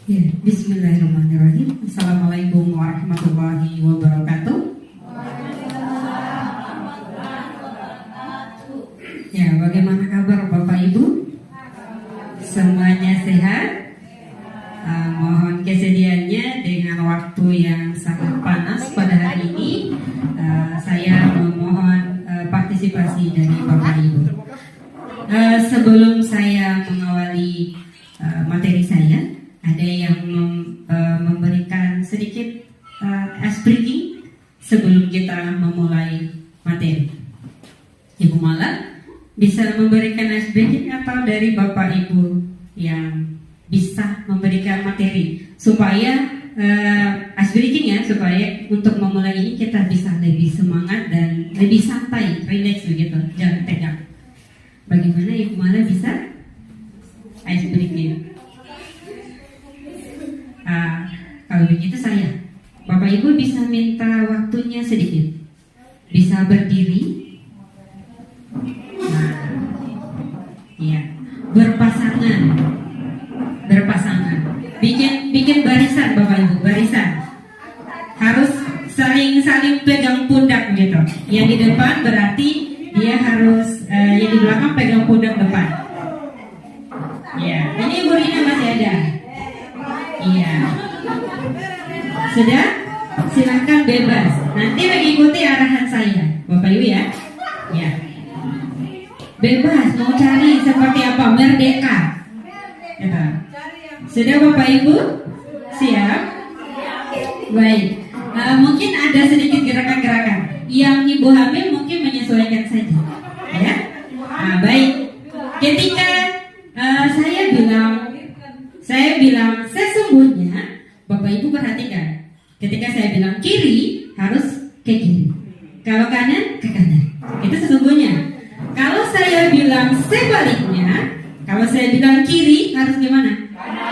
Ya, Bismillahirrahmanirrahim. Assalamualaikum warahmatullahi wabarakatuh. Ya, bagaimana kabar Bapak Ibu? Semuanya sehat? Mohon kesediaannya dengan waktu yang sangat panas pada hari ini. Saya memohon partisipasi dari Bapak Ibu. Sebelum saya mengawali materi saya, ada yang memberikan sedikit ice breaking sebelum kita memulai materi. Ibu Mala bisa memberikan ice breaking atau dari Bapak Ibu yang bisa memberikan materi supaya ice breaking ya, supaya untuk memulai ini kita bisa lebih semangat dan lebih santai, relax begitu, jangan tegang. Bagaimana Ibu Mala bisa ice breaking? Kalau begitu saya, Bapak Ibu bisa minta waktunya sedikit, bisa berdiri, ya, berpasangan, bikin barisan Bapak Ibu, barisan, harus saling pegang pundak gitu. Yang di depan berarti dia harus, yang di belakang pegang pundak depan. Ya, ini Ibu Rina masih ada. Iya. Sudah? Silahkan bebas. Nanti mengikuti arahan saya, Bapak Ibu ya. Ya. Bebas mau cari seperti apa, merdeka. Gitu. Sudah Bapak Ibu? Siap? Baik. Mungkin ada sedikit gerakan-gerakan. Yang Ibu hamil mungkin menyesuaikan saja. Ya. Baik. Ketika saya bilang sesungguhnya, Bapak Ibu perhatikan. Ketika saya bilang kiri, harus ke kiri. Kalau kanan, ke kanan. Itu sesungguhnya. Kalau saya bilang sebaliknya, kalau saya bilang kiri, harus gimana?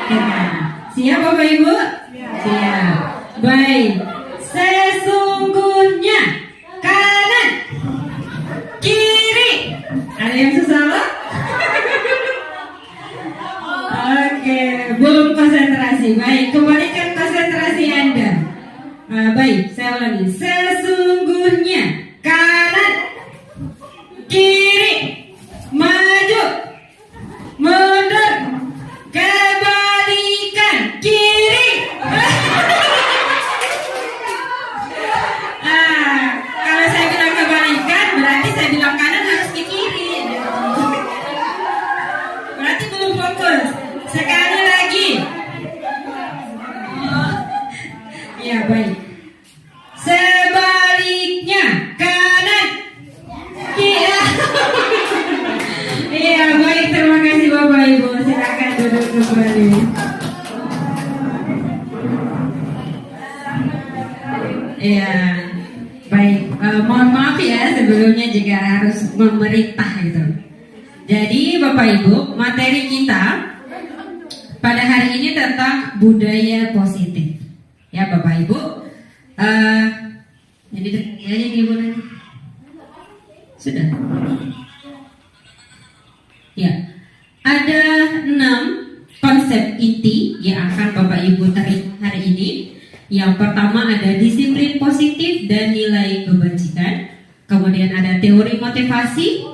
Ke kanan. Siap Bapak Ibu? Siap. Baik. Sesungguhnya kanan, kiri. Ada yang susah? Oke, belum konsentrasi. Baik, kembalikan konsentrasi Anda. Baik, saya ulangi. Sesungguhnya kanan, kiri, maju, mundur, kebalikan, kiri. Kalau saya bilang kebalikan, berarti saya bilang kanan harus ke kiri. Berarti belum fokus. Sekali lagi. Ya baik. Sebaliknya kanan, kiri. Iya baik, terima kasih Bapak Ibu. Silakan duduk kembali. Iya baik. Mohon maaf ya sebelumnya jika harus memerintah gitu. Jadi Bapak Ibu, materi kita pada hari ini tentang budaya positif. Ya Bapak Ibu, jadi Ibu nanti sudah. Ya, ada 6 konsep inti yang akan Bapak Ibu tarik hari ini. Yang pertama ada disiplin positif dan nilai kebajikan. Kemudian ada teori motivasi,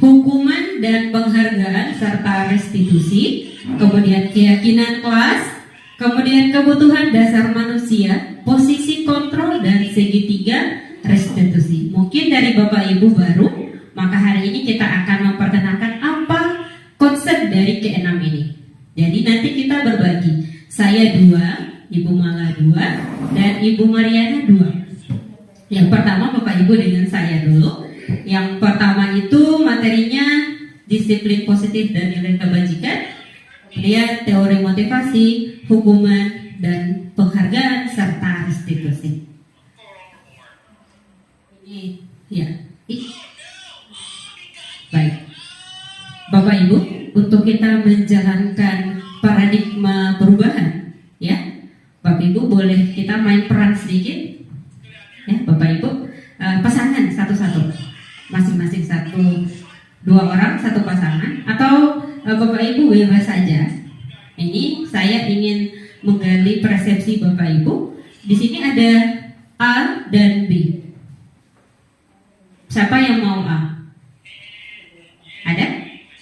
hukuman dan penghargaan serta restitusi, kemudian keyakinan kelas, kemudian kebutuhan dasar manusia, posisi kontrol dan segitiga restitusi. Mungkin dari Bapak Ibu baru, maka hari ini kita akan memperkenalkan apa konsep dari ke-6 ini. Jadi nanti kita berbagi. Saya 2, Ibu Mala 2, dan Ibu Mariana 2. Yang pertama Bapak Ibu dengan saya dulu. Yang pertama itu materinya disiplin positif dan nilai kebajikan, kemudian teori motivasi, hukuman dan penghargaan serta restitusi. Ya, baik. Bapak Ibu, untuk kita menjalankan paradigma perubahan, ya, Bapak Ibu boleh kita main peran sedikit, ya, Bapak Ibu, pasangan satu-satu. Masing-masing 1-2 orang, 1 pasangan, atau Bapak Ibu bebas saja Ini saya ingin menggali persepsi Bapak Ibu. Di sini ada A dan B. Siapa yang mau A? Ada?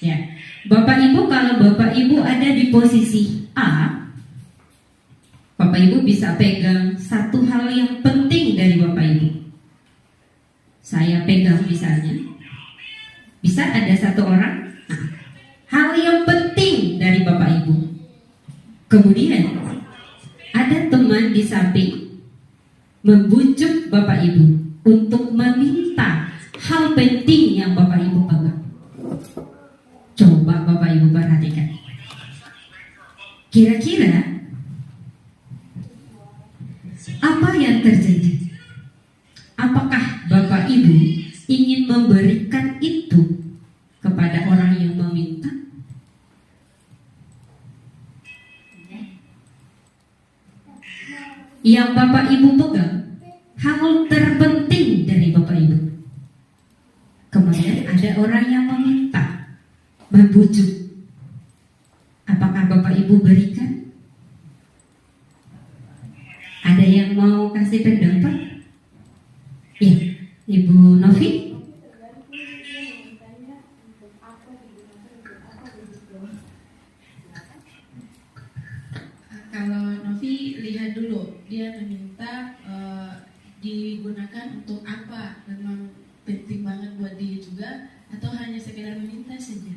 Ya. Bapak Ibu, kalau Bapak Ibu ada di posisi A, Bapak Ibu bisa pegang satu hal yang penting dari Bapak Ibu. Saya pegang misalnya. Bisa ada satu orang. Nah, hal yang penting dari Bapak Ibu. Kemudian ada teman di samping membujuk Bapak Ibu untuk meminta hal penting yang Bapak Ibu pegang. Coba Bapak Ibu perhatikan. Kira-kira apa yang terjadi? Apakah Bapak Ibu ingin memberikan itu kepada orang yang meminta? Yang Bapak Ibu pegang hal terpenting dari Bapak Ibu. Kemudian ada orang yang meminta, membujuk. Apakah Bapak Ibu berikan? Ada yang mau kasih pendapat? Ya, Ibu Novi. Kalau Novi lihat dulu, dia meminta digunakan untuk apa? Memang penting banget buat dia juga, atau hanya sekedar meminta saja?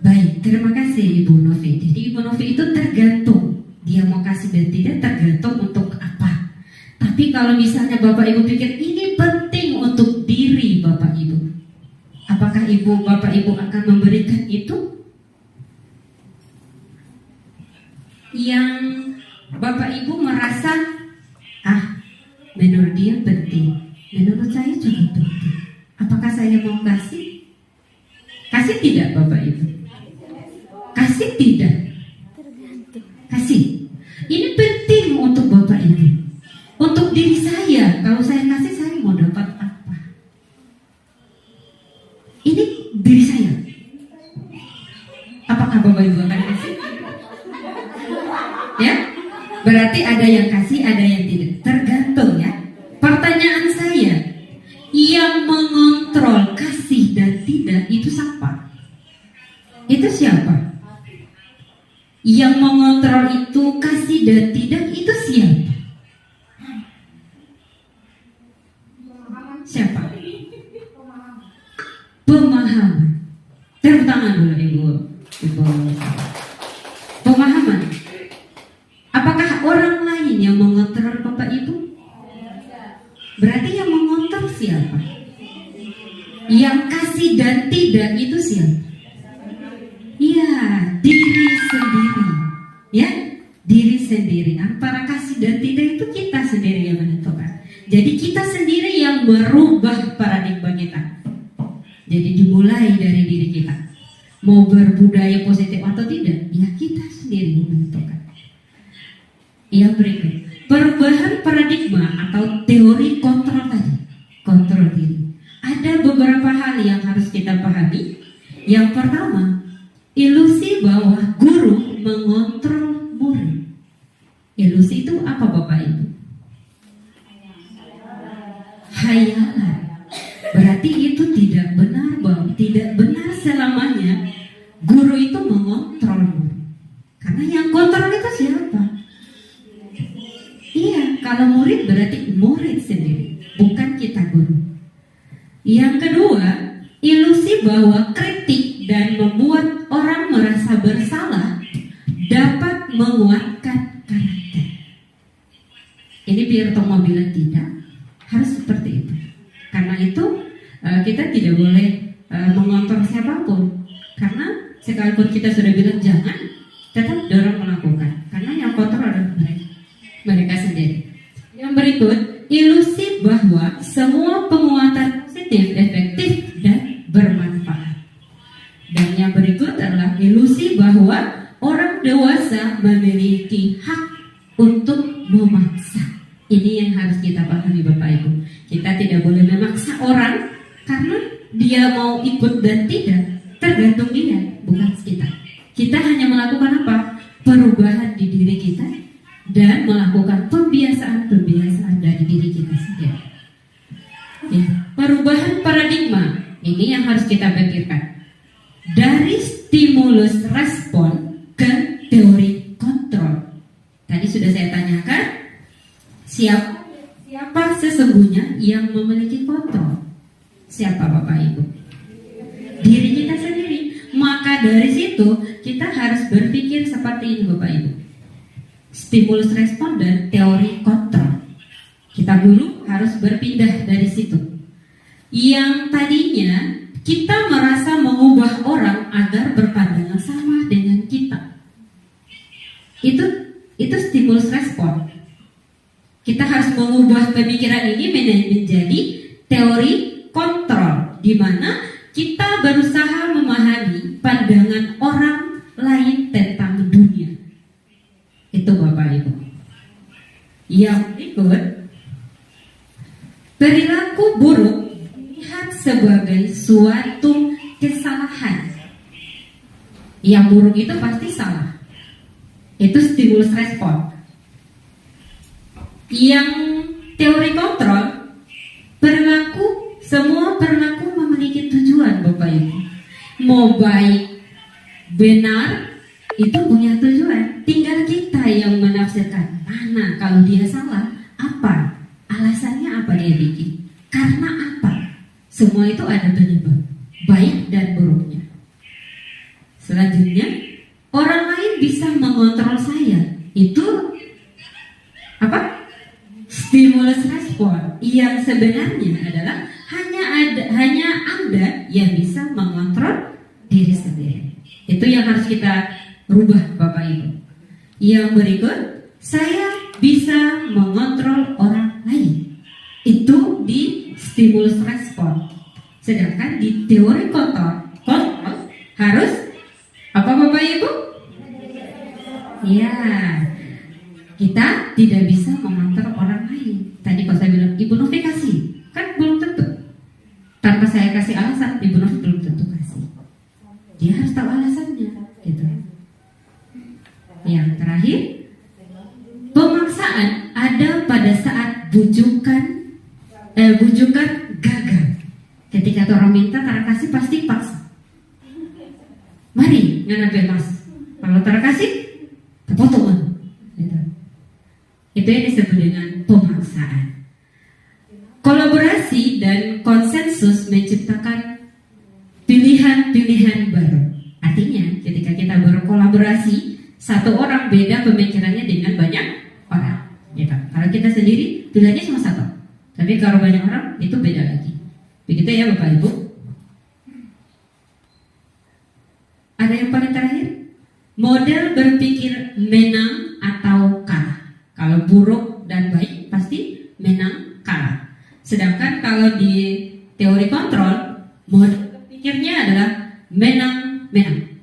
Baik, terima kasih Ibu Novi. Jadi Ibu Novi itu tergantung dia mau kasih dan tidak, tergantung untuk apa. Tapi kalau misalnya Bapak Ibu pikir ini penting untuk diri Bapak Ibu, apakah Bapak Ibu akan memberikan itu? Yang Bapak Ibu merasa menurut dia penting, menurut saya juga penting, apakah saya mau kasih? Kasih tidak Bapak Ibu? Kasih tidak? Kasih. Ini penting untuk Bapak Ibu. Untuk diri saya, kalau saya kasih, saya mau dapat apa? Ini diri saya. Apakah Bapak Ibu akan kasih? Ya? Berarti ada yang kasih, ada yang tidak. Tergantung ya. Pertanyaan saya, yang mengontrol kasih dan tidak itu siapa? Itu siapa? Yang mengontrol itu kasih dan tidak itu siapa? Siapa? Pemahaman. Tepuk tangan dulu Ibu. Pemahaman. Apakah orang lain yang mengontrol Bapak Ibu? Berarti yang mengontrol siapa? Yang kasih dan tidak itu siapa? Ya, diri sendiri. Ya, diri sendiri. Antara kasih dan tidak itu kita sendiri yang menentukan. Jadi kita sendiri yang merubah paradigma kita. Jadi dimulai dari diri kita. Mau berbudaya positif atau tidak, ya kita sendiri yang menentukan. Yang berikut, perubahan paradigma atau teori kontrol tadi, kontrol diri. Ada beberapa hal yang harus kita pahami. Yang pertama, ilusi bahwa guru mengontrol murid. Ilusi itu apa Bapak Ibu? Hayalan. Berarti itu tidak benar, Bang. Tidak benar selamanya guru itu mengontrol murid. Karena yang kontrol itu siapa? Iya, kalau murid berarti murid sendiri, bukan kita guru. Yang kedua, ilusi bahwa kritik dan membuat orang merasa bersalah dapat menguatkan karakter. Ini biar Tomo bilang tidak, harus seperti itu. Karena itu kita tidak boleh mengontrol siapapun. Karena sekalipun kita sudah bilang jangan, tetap dorong melakukan. Karena yang kontrol adalah mereka sendiri. Yang berikut, ilusi bahwa semua penguatan positif, efektif, dan bermanfaat. Dan yang berikut adalah ilusi bahwa orang dewasa memiliki hak untuk memaksa. Ini yang harus kita pahami Bapak Ibu. Kita tidak boleh memaksa orang karena dia mau ikut dan tidak. tergantung dia, bukan kita. Kita hanya melakukan apa? Perubahan di diri kita dan melakukan pembiasaan-pembiasaan dari diri kita sendiri. Ya, perubahan paradigma ini yang harus kita pikirkan. Dari stimulus respon ke teori kontrol. Tadi sudah saya tanyakan, siapa sesungguhnya yang memiliki kontrol? Siapa Bapak Ibu? Diri kita sendiri. Maka dari situ kita harus berpikir seperti ini Bapak Ibu. Stimulus respon dan teori kontrol. Kita dulu harus berpindah dari situ. Yang tadinya kita merasa mengubah orang agar berpandangan sama dengan kita. Itu stimulus respon. Kita harus mengubah pemikiran ini menjadi teori kontrol, di mana kita berusaha memahami pandangan orang lain tentang dunia. Itu Bapak Ibu. Yang berikut, perilaku buruk dilihat sebagai suatu kesalahan. Yang buruk itu pasti salah. Itu stimulus respon. Yang teori kontrol, semua perilaku memiliki tujuan Bapak Ibu. Mau baik, benar, itu punya tujuan. Tinggal kita yang menafsirkan. Mana kalau dia salah, apa? Alasannya apa dia bikin? Karena apa? Semua itu ada penyebab, baik dan buruknya. Selanjutnya, orang lain bisa mengontrol saya. Itu apa? Stimulus respon yang sebenarnya adalah hanya Anda yang bisa mengontrol diri sendiri. Itu yang harus kita rubah Bapak Ibu. Yang berikut, saya bisa mengontrol orang lain. Itu di stimulus respon. Sedangkan di teori kontrol harus apa Bapak Ibu? Ya, kita tidak bisa mengontrol orang lain. Tadi kalau saya bilang Ibu Novi kasih, kan belum tentu. Tanpa saya kasih alasan, Ibu Novi belum tentu kasih. Dia harus tahu alasannya, gitu. Yang terakhir, pemaksaan ada pada saat bujukan gagal. Ketika orang minta tara kasih pasti paksa. Mari nganape mas. Kalau tara kasih, terpotong. Gitu. Itu yang disebut dengan pemaksaan. Kolaborasi dan konsensus menciptakan pilihan-pilihan baru. Artinya ketika kita berkolaborasi, satu orang beda pemikirannya dengan banyak orang. Gitu. Kalau kita sendiri pilihannya cuma satu, tapi kalau banyak orang itu beda lagi. Begitu ya Bapak Ibu. Ada yang paling terakhir, model berpikir menang atau kalah. Kalau buruk dan baik pasti menang kalah. Sedangkan kalau di teori kontrol, model berpikirnya adalah menang-menang.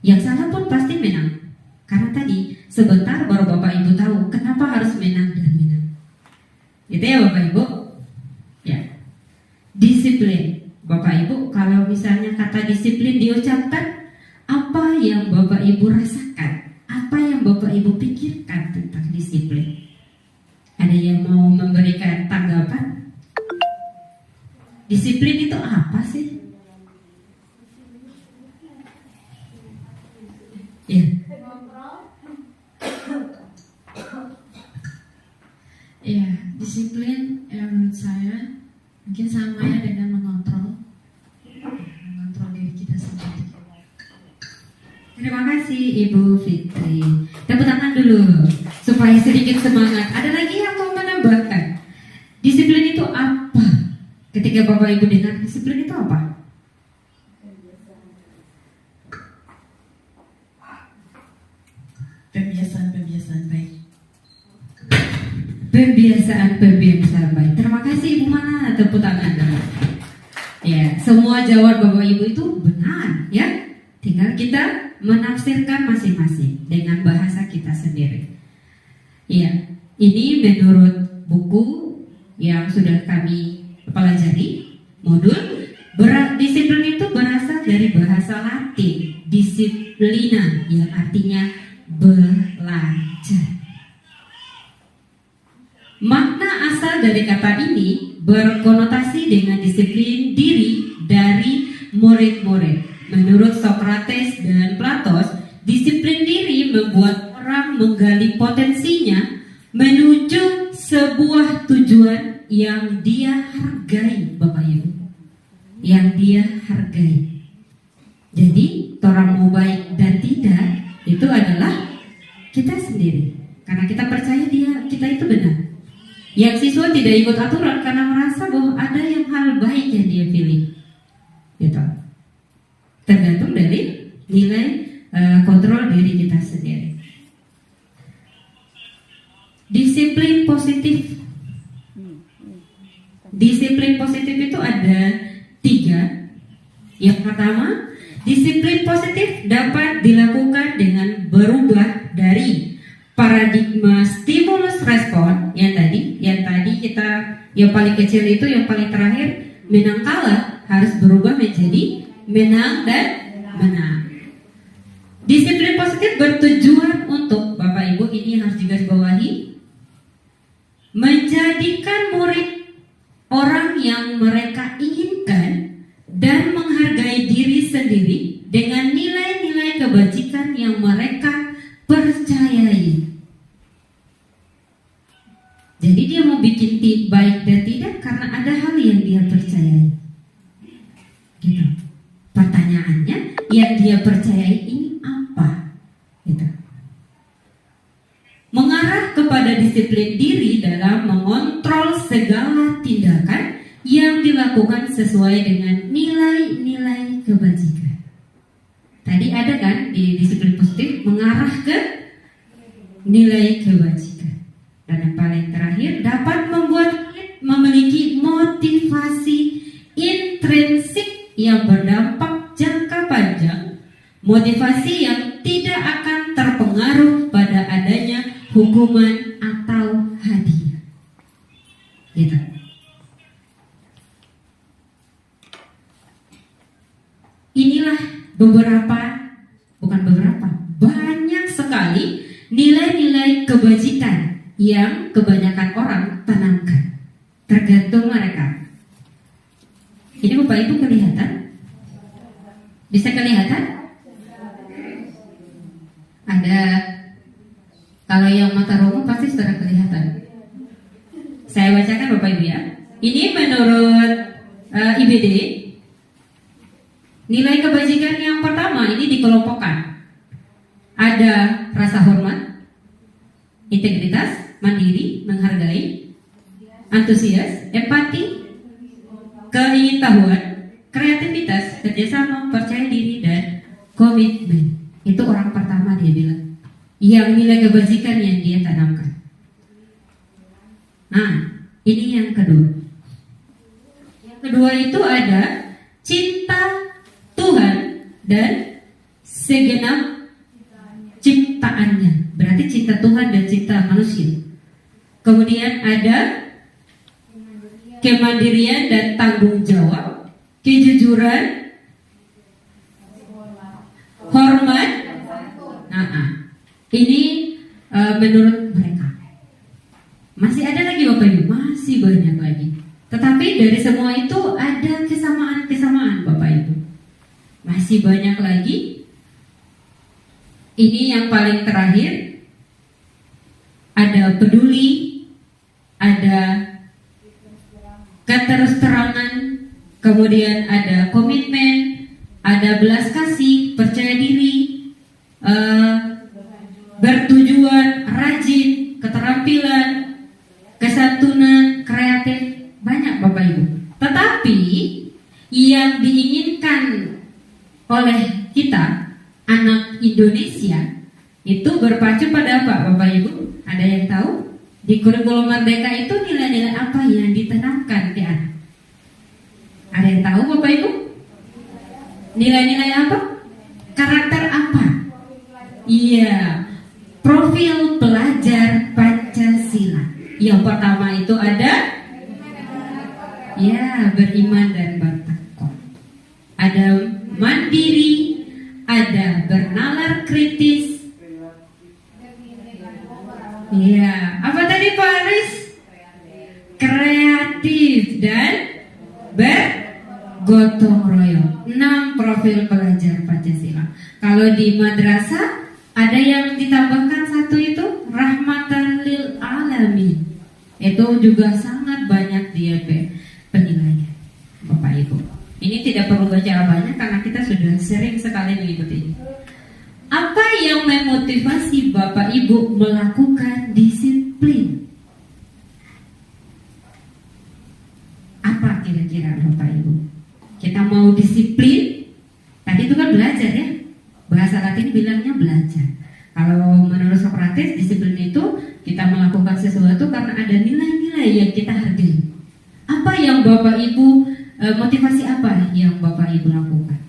Yang salah pun pasti menang. Karena tadi sebentar baru Bapak Ibu tahu kenapa harus menang dan menang. Gitu ya Bapak Ibu. Ya. Disiplin. Bapak Ibu, kalau misalnya kata disiplin diucapkan, apa yang Bapak Ibu rasakan? Apa yang Bapak Ibu pikirkan tentang disiplin? Ada yang mau memberikan tanggapan? Disiplin itu apa sih? Ya. Ya, disiplin menurut saya mungkin sama ya dengan mengontrol diri kita sendiri. Terima kasih Ibu Fitri. Tepuk tangan dulu supaya sedikit semangat. Ada lagi yang mau menambahkan? Disiplin itu apa? Ketika Bapak Ibu dengar disiplin itu apa? Pembiasaan baik. Pembiasaan baik. Terima kasih Ibu Mana. Tepuk tangan dulu. Ya, semua jawaban Bapak Ibu itu benar, ya. Tinggal kita menafsirkan masing-masing dengan bahasa kita sendiri. Ya, ini menurut buku yang sudah kami pelajari, modul disiplin itu berasal berasal dari bahasa Latin disciplina yang artinya belajar. Makna asal dari kata ini berkonotasi dengan disiplin diri dari murid-murid. Menurut Socrates dan Plato, disiplin diri membuat orang menggali potensinya menuju sebuah tujuan yang dia hargai, Bapak Ibu. Yang dia hargai. Jadi, orang mau baik dan tidak itu adalah kita sendiri. Karena kita percaya kita itu benar. Yang siswa tidak ikut aturan karena merasa bahwa ada yang hal baik yang dia pilih. Gitu. Tergantung dari nilai kontrol diri kita sendiri. Disiplin positif. Disiplin positif itu ada 3. Yang pertama, disiplin positif dapat dilakukan dengan berubah dari paradigma stimulus respon yang tadi kita yang paling kecil itu yang paling terakhir menang kalah harus berubah menjadi menang dan menang. Disiplin positif bertujuan untuk Bapak Ibu ini harus digarisbawahi menjadikan murid orang yang mereka inginkan dan menghargai diri sendiri dengan nilai-nilai kebajikan yang mereka percayai. Jadi dia mau bikin baik dan tidak karena ada hal yang dia percayai. Gitu. Pertanyaannya, yang dia percayai ini apa? Gitu. Mengarah kepada disiplin diri dalam mengontrol segala tindakan yang dilakukan sesuai dengan nilai-nilai kebajikan. Tadi ada kan di disiplin positif mengarah ke nilai kebajikan. Dan yang paling terakhir dapat membuat memiliki motivasi intrinsik yang berdampak jangka panjang, motivasi yang tidak akan terpengaruh pada adanya hukuman atau hadiah. Gitu. Inilah banyak sekali nilai-nilai kebajikan yang kebanyakan orang tanamkan. Tergantung mereka. Ini Bapak Ibu kelihatan? Bisa kelihatan? Ada, kalau yang mata umum pasti sudah kelihatan. Saya bacakan Bapak Ibu ya. Ini menurut IBD. Nilai kebajikan yang pertama ini dikelompokkan. Ada rasa hormat, integritas, mandiri, menghargai, antusias, empati, keingintahuan, kreativitas, kerjasama, percaya diri, dan komitmen. Itu orang pertama dia bilang. Yang nilai kebajikan yang dia tanamkan. Nah, ini yang kedua. Yang kedua itu ada cinta Tuhan dan segenap ciptaannya. Berarti cinta Tuhan dan cinta manusia. Kemudian ada kemandirian dan tanggung jawab, kejujuran, hormat. Ini menurut mereka. Masih ada lagi Bapak Ibu, masih banyak lagi. Tetapi dari semua itu ada kesamaan Bapak Ibu. Masih banyak lagi. Ini yang paling terakhir. Ada peduli, ada keterus-terangan, kemudian ada komitmen, ada belas kasih, percaya diri, bertujuan, rajin, keterampilan, kesantunan, kreatif, banyak Bapak Ibu. Tetapi yang diinginkan oleh kita anak Indonesia itu berpacu pada apa Bapak Ibu? Ada yang tahu? Di kurikulum Merdeka itu nilai-nilai apa yang ditanamkan di anak? Ada yang tahu Bapak Ibu? Nilai-nilai apa? Karakter apa? Iya, profil pelajar Pancasila. Yang pertama itu ada beriman dan bertakwa. Ada ada bernalar kritis. Iya, apa tadi Pak Aris? Kreatif dan bergotong royong. 6 profil pelajar Pancasila. Kalau di madrasah ada yang ditambahkan satu itu rahmatan lil alamin. Itu juga sangat banyak dia penilaian, Bapak Ibu. Ini tidak perlu baca banyak karena kita sudah sering sekali mengikuti ini. Apa yang memotivasi Bapak Ibu melakukan disiplin? Apa kira-kira Bapak Ibu? Kita mau disiplin, tadi itu kan belajar ya. Bahasa Latin bilangnya belajar. Kalau menurut Sokrates, disiplin itu kita melakukan sesuatu karena ada nilai-nilai yang kita hargai. Apa yang Bapak Ibu, motivasi apa yang Bapak Ibu lakukan?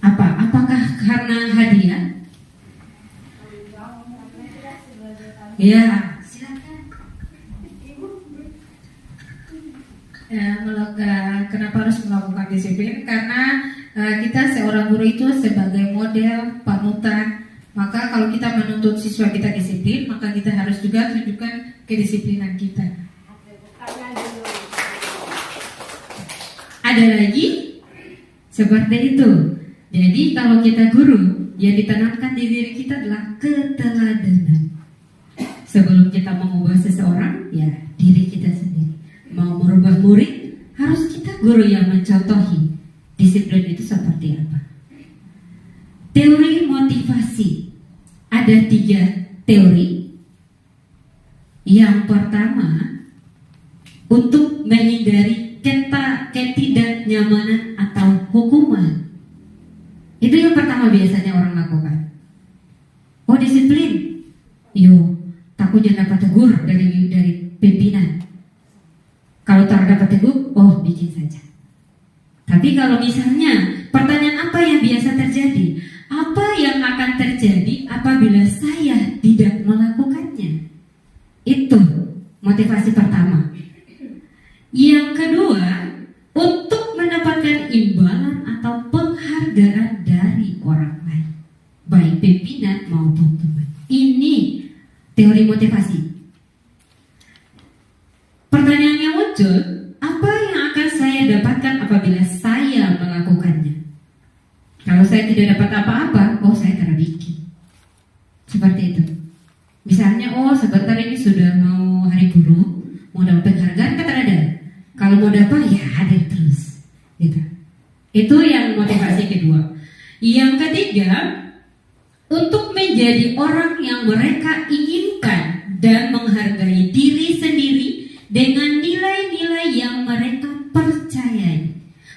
Apa? Apakah karena hadiah? Ya, silakan. Kenapa harus melakukan disiplin? Karena kita seorang guru itu sebagai model panutan. Maka kalau kita menuntut siswa kita disiplin, maka kita harus juga tunjukkan kedisiplinan kita. Ada lagi seperti itu. Jadi kalau kita guru, yang ditanamkan di diri kita adalah keteladanan. Sebelum kita mengubah seseorang, ya diri kita sendiri. Mau merubah murid, harus kita guru yang mencontohi disiplin itu seperti apa. Teori motivasi. Ada 3 teori. Yang pertama, untuk menghindari ketidaknyamanan atau hukuman. Itu yang pertama biasanya orang lakukan. Oh, disiplin. Yo, takutnya dapat tegur dari pimpinan. Kalau tak dapat tegur, oh bikin saja. Tapi kalau misalnya pertanyaan apa yang biasa terjadi? Apa yang akan terjadi apabila saya tidak melakukannya? Itu motivasi pertama. Yang kedua, untuk mendapatkan imbalan atau penghargaan dari orang lain, baik pimpinan maupun teman. Ini teori motivasi. Pertanyaan yang muncul, apa yang akan saya dapatkan apabila saya melakukannya? Kalau saya tidak dapat apa-apa, oh saya terbikin. Seperti itu. Misalnya, oh sebentar ini sudah mau hari guru, mau dapat penghargaan, kata ada. Kalau mau dapat, ya hadir terus. Gitu. Itu yang motivasi kedua. Yang ketiga, untuk menjadi orang yang mereka inginkan dan menghargai diri sendiri dengan nilai-nilai yang mereka percayai.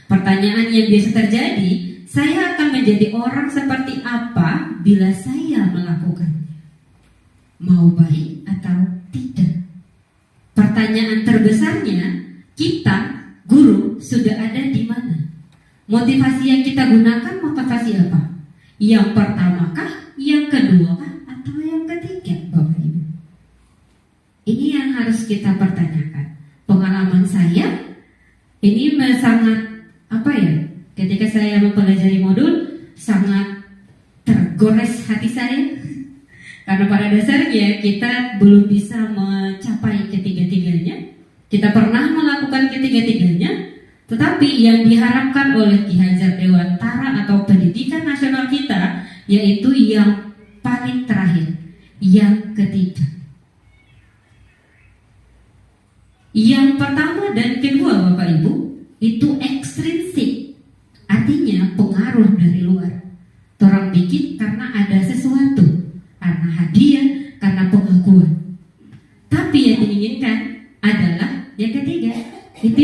Pertanyaan yang biasa terjadi, saya akan menjadi orang seperti apa bila saya melakukannya? Mau baik atau tidak? Pertanyaan terbesarnya, kita, guru, sudah ada di mana? Motivasi yang kita gunakan motivasi apa? Yang pertamakah, yang keduakah, atau yang ketiga, Bapak Ibu? Ini yang harus kita pertanyakan. Pengalaman saya, ini sangat, ketika saya mempelajari modul, sangat tergores hati saya. Karena pada dasarnya kita belum bisa mencapai ketiga-tiganya. Kita pernah melakukan ketiga-tiganya, tetapi yang diharapkan oleh Ki Hajar Dewantara atau pendidikan nasional kita, yaitu yang paling terakhir, yang ketiga. Yang pertama dan kedua Bapak Ibu, itu ekstrinsik, artinya pengaruh dari luar. Orang bikin karena ada sesuatu, karena hadiah, karena pengakuan. Tapi yang diinginkan adalah yang ketiga, itu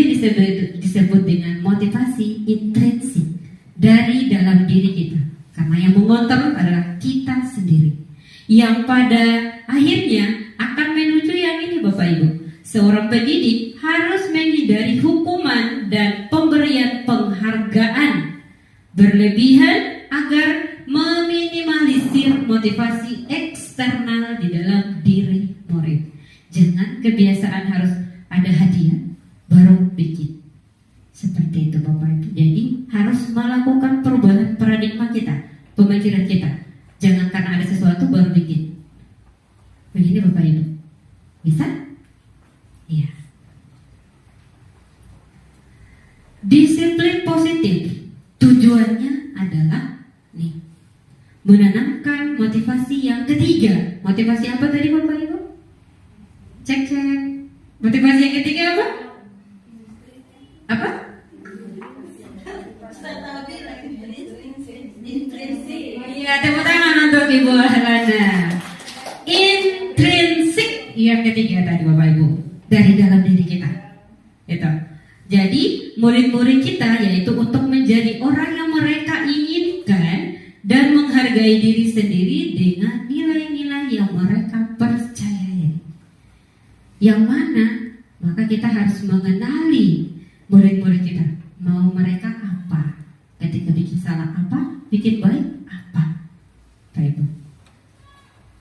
disebut dengan motivasi intrinsik dari dalam diri kita. Karena yang mengontrol adalah kita sendiri, yang pada akhirnya akan menuju yang ini Bapak Ibu. Seorang pendidik harus menghindari hukuman dan pemberian penghargaan berlebihan agar meminimalisir motivasi eksternal di dalam diri murid. Jangan kebiasaan harus ada hadiah baru bikin. Seperti itu Bapak Ibu. Jadi harus melakukan perubahan paradigma kita, pemikiran kita. Jangan karena ada sesuatu baru bikin. Begini Bapak Ibu, bisa? Iya. Disiplin positif tujuannya adalah nih, menanamkan motivasi yang ketiga. Motivasi apa tadi Bapak Ibu? Cek. Motivasi yang ketiga apa? Apa? Iya, tepuk tangan untuk Ibu Helana. Intrinsik yang ketiga tadi Bapak Ibu, dari dalam diri kita. Itu. Jadi murid-murid kita yaitu untuk menjadi orang yang mereka inginkan dan menghargai diri sendiri dengan nilai-nilai yang mereka percayai. Yang mana maka kita harus mengenali murid-murid kita, mau mereka apa, ketika bikin salah apa, bikin baik apa, Bapak Ibu.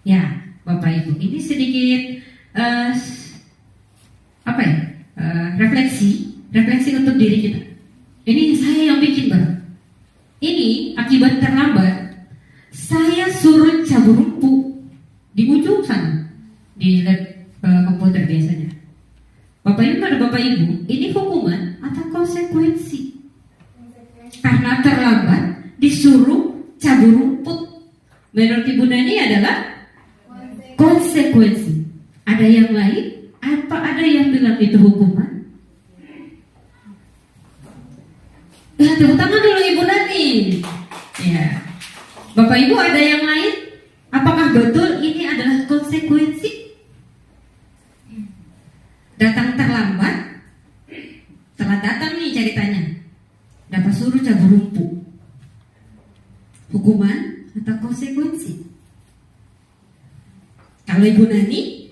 Ya, Bapak Ibu, ini sedikit refleksi untuk diri kita. Ini saya yang bikin Bang. Ini akibat terlambat. Saya suruh cabut rumput di ujung sana di lab komputer biasanya. Bapak Ibu, pada Bapak Ibu, ini hukuman atau konsekuensi? Karena terlambat disuruh cabut rumput. Menurut Ibu Nani adalah konsekuensi. Ada yang lain? Apa ada yang bilang itu hukuman? Ya, tepuk tangan dulu Ibu Nani. Ya, Bapak Ibu ada yang lain? Apakah betul ini adalah konsekuensi? Datang terlambat, telah datang nih ceritanya, dapat suruh cabut rumput. Hukuman atau konsekuensi? Kalau Ibu Nani,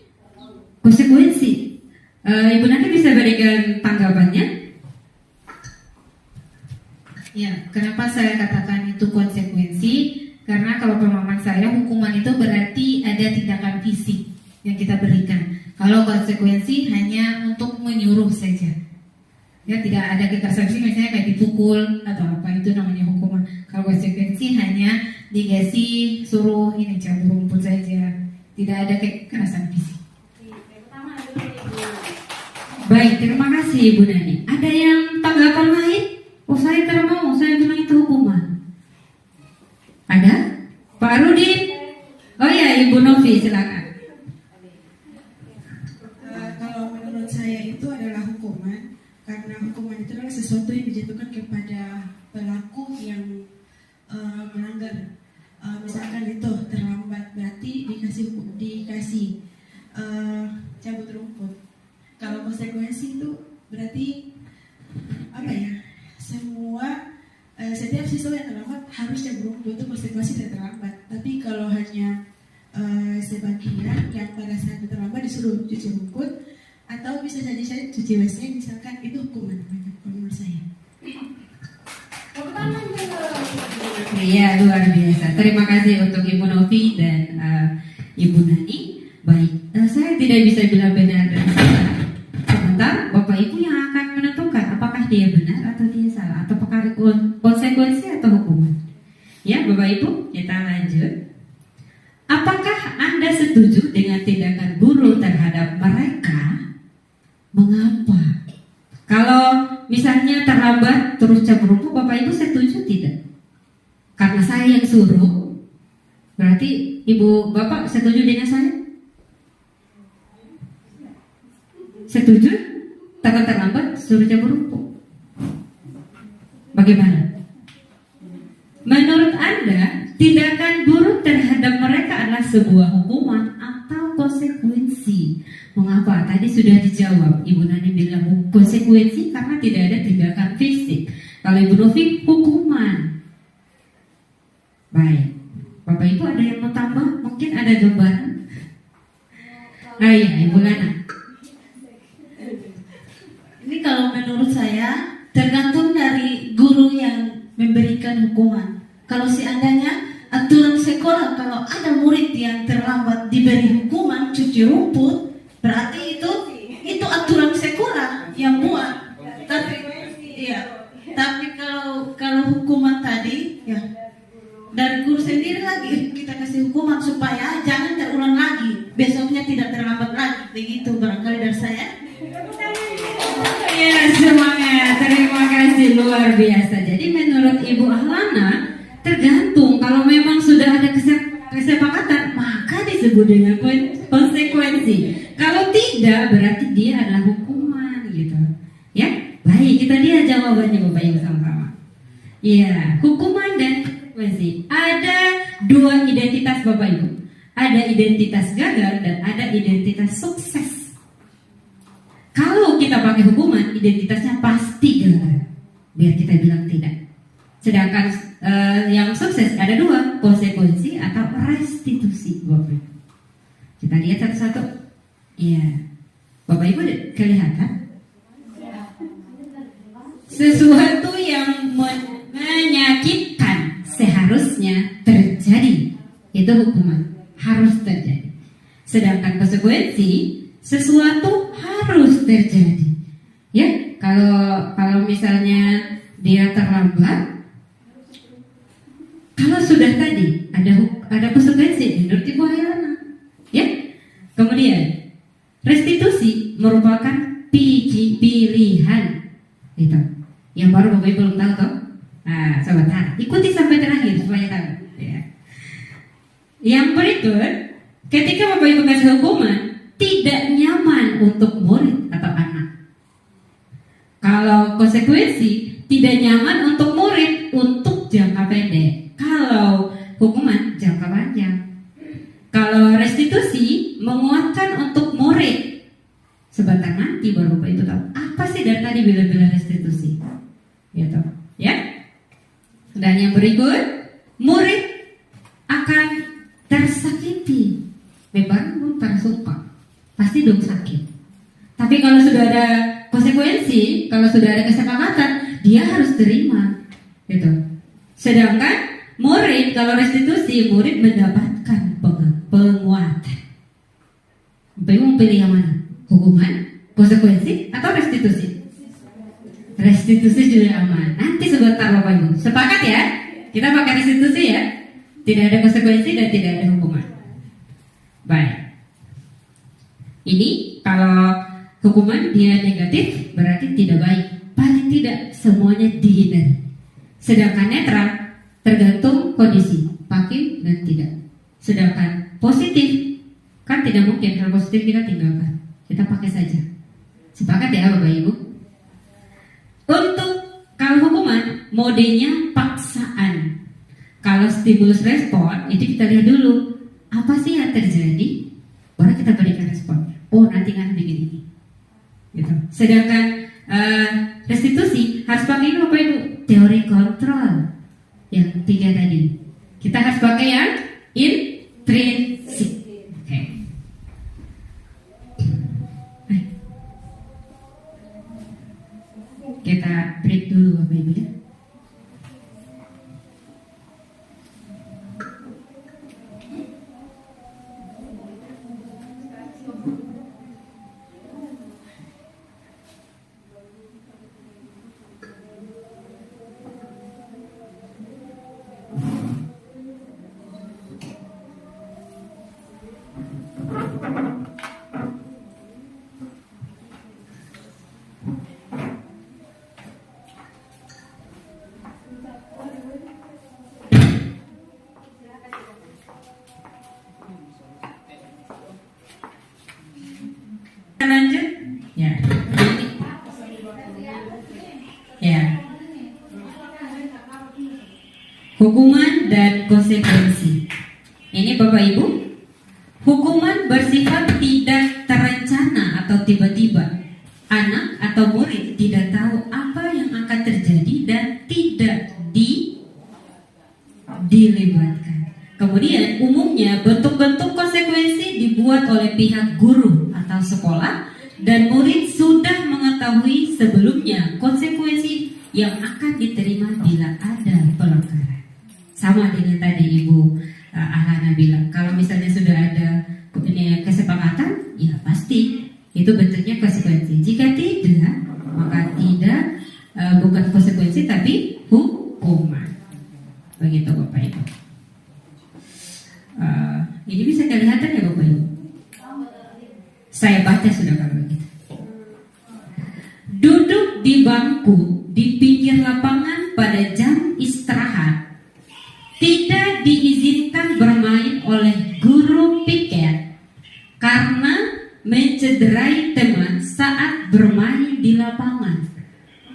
konsekuensi. Ibu Nani bisa berikan tanggapannya? Ya, kenapa saya katakan itu konsekuensi? Karena kalau pemahaman saya, hukuman itu berarti ada tindakan fisik yang kita berikan. Kalau konsekuensi hanya untuk menyuruh saja. Ya, tidak ada kekerasan fisik, misalnya kayak dipukul atau apa, itu namanya hukuman. Kalau konsekuensi hanya dikasih suruh ini cabut rumput saja. Tidak ada kekerasan fisik. Baik, terima kasih Ibu Nani. Ada yang tanggapan lain? Oh, saya tidak mau, saya bilang itu hukuman. Ada? Pak Rudi? Oh ya, Ibu Novi, silakan. Kalau menurut saya itu adalah hukuman, karena hukuman itu adalah sesuatu yang dijatuhkan kepada pelaku yang melanggar. Misalkan itu terlambat, berarti dikasih cabut rumput. Kalau konsekuensi itu berarti apa ya? Setiap siswa yang terlambat harus cabut rumput, itu konsekuensi dari terlambat. Tapi kalau hanya sebagian yang pada saat terlambat disuruh cuci rumput atau bisa saja cuci WC, misalkan, itu hukuman menurut saya. Iya, luar biasa. Terima kasih untuk Ibu Novi dan Ibu Nani. Baik, saya tidak bisa bilang benar dan salah. Sebentar, Bapak Ibu yang akan menentukan apakah dia benar atau dia salah, atau apakah konsekuensi atau hukuman. Ya, Bapak Ibu, kita lanjut. Apakah Anda setuju dengan tindakan guru terhadap mereka? Mengapa? Kalau misalnya terlambat terus cabut rumput, Bapak Ibu setuju tidak? Karena saya yang suruh, berarti Ibu Bapak setuju dengan saya? Setuju? Terlambat suruh cabut rumput. Bagaimana? Menurut Anda, tindakan guru terhadap mereka adalah sebuah hukuman atau konsekuensi? Mengapa? Tadi sudah dijawab. Ibu Nani bilang konsekuensi karena tidak ada tindakan fisik. Kalau Ibu Novi, hukuman. Baik, Bapak Ibu ada yang mau tambah? Mungkin ada gambaran? Iya, Ibu Lana. Ini kalau menurut saya tergantung dari guru yang memberikan hukuman. Kalau seandainya aturan sekolah, kalau ada murid yang terlambat diberi hukuman cuci rumput, berarti itu aturan sekolah yang buat. Tapi iya, tapi kalau hukuman tadi ya dari guru sendiri lagi kita kasih hukuman supaya jangan terulang lagi, besoknya tidak terlambat lagi, begitu barangkali dari saya. Ya, semangat. Terima kasih, luar biasa. Jadi menurut Ibu Ahlana, tergantung kalau memang sudah ada kesepakatan, maka disebut dengan konsekuensi. Kalau tidak, berarti dia adalah hukuman gitu. Ya, baik, kita lihat jawabannya Bapak Ibu sama-sama. Iya, hukuman dan konsekuensi. Ada dua identitas Bapak Ibu. Ada identitas gagal dan ada identitas sukses. Kalau kita pakai hukuman, identitasnya pasti gagal. Biar kita bilang tidak. Sedangkan yang sukses ada dua, konsekuensi atau restitusi. Bapak Ibu. Kita lihat satu-satu. Iya, Bapak Ibu kelihatan? Sesuatu yang menyakitkan seharusnya terjadi, itu hukuman harus terjadi. Sedangkan konsekuensi, sesuatu harus terjadi. Ya, kalau misalnya dia terlambat, kalau sudah tadi ada konsekuensi menurut Ibu Ahlana. Ya, kemudian restitusi merupakan pilihan, gitu. Yang baru Bapak Ibu belum tahu toh? Nah, sebentar, ikuti sampai terakhir supaya tahu. Ya. Yang berikut, ketika Bapak Ibu kasih hukuman, tidak nyaman untuk murid atau anak. Kalau konsekuensi, tidak nyaman untuk murid untuk jangka pendek. Kalau hukuman jangka panjang. Kalau restitusi menguatkan untuk murid. Sebentar nanti baru Bapak Ibu tahu apa sih dari tadi bila-bila restitusi. Gitu, ya. Dan yang berikut, murid akan tersakiti. Memang tersumpah, pasti dong sakit. Tapi kalau sudah ada konsekuensi, kalau sudah ada kesepakatan, dia harus terima, gitu. Sedangkan murid kalau restitusi, murid mendapatkan penguatan. Bapak pilih yang mana? Hukuman, konsekuensi, atau restitusi? Restitusi juga aman. Nanti sebentar Bapak Ibu. Sepakat ya? Kita pakai restitusi ya. Tidak ada konsekuensi dan tidak ada hukuman. Baik. Ini kalau hukuman dia negatif berarti tidak baik. Paling tidak semuanya dihindari. Sedangkan netral tergantung kondisi, pakai dan tidak. Sedangkan positif kan tidak mungkin, hal positif kita tinggalkan. Kita pakai saja. Sepakat ya Bapak Ibu? Untuk kalau hukuman modenya paksaan. Kalau stimulus respon itu kita lihat dulu apa sih yang terjadi, baru kita berikan respon. Oh nanti kan bikin ini. Gitu. Sedangkan restitusi harus pakai ini Bapak Ibu, teori kontrol yang 3 tadi. Kita harus pakai yang intrinsik. Oke. Kita break dulu Bapak Ibu ya. Lanjut ya. Ya. Hukuman dan konsekuensi. Ini Bapak Ibu, hukuman bersifat tidak terencana atau tiba-tiba. Anak atau murid tidak tahu apa yang akan terjadi dan tidak dilibatkan. Kemudian umumnya bentuk-bentuk konsekuensi dibuat oleh pihak guru atau sekolah dan murid sudah mengetahui sebelumnya konsekuensi yang akan diterima bila ada pelanggaran. Sama dengan tadi Ibu Ahlana bilang, kalau misalnya sudah ada kesepakatan, ya pasti itu bentuknya konsekuensi. Jika tidak, maka tidak bukan konsekuensi tapi hukuman. Begitu Bapak Ibu. Ini bisa kelihatan ya Bapak Ibu? Saya baca sudah kalau begitu. Duduk di bangku di pinggir lapangan pada jam istirahat tidak diizinkan bermain oleh guru piket karena mencederai teman saat bermain di lapangan.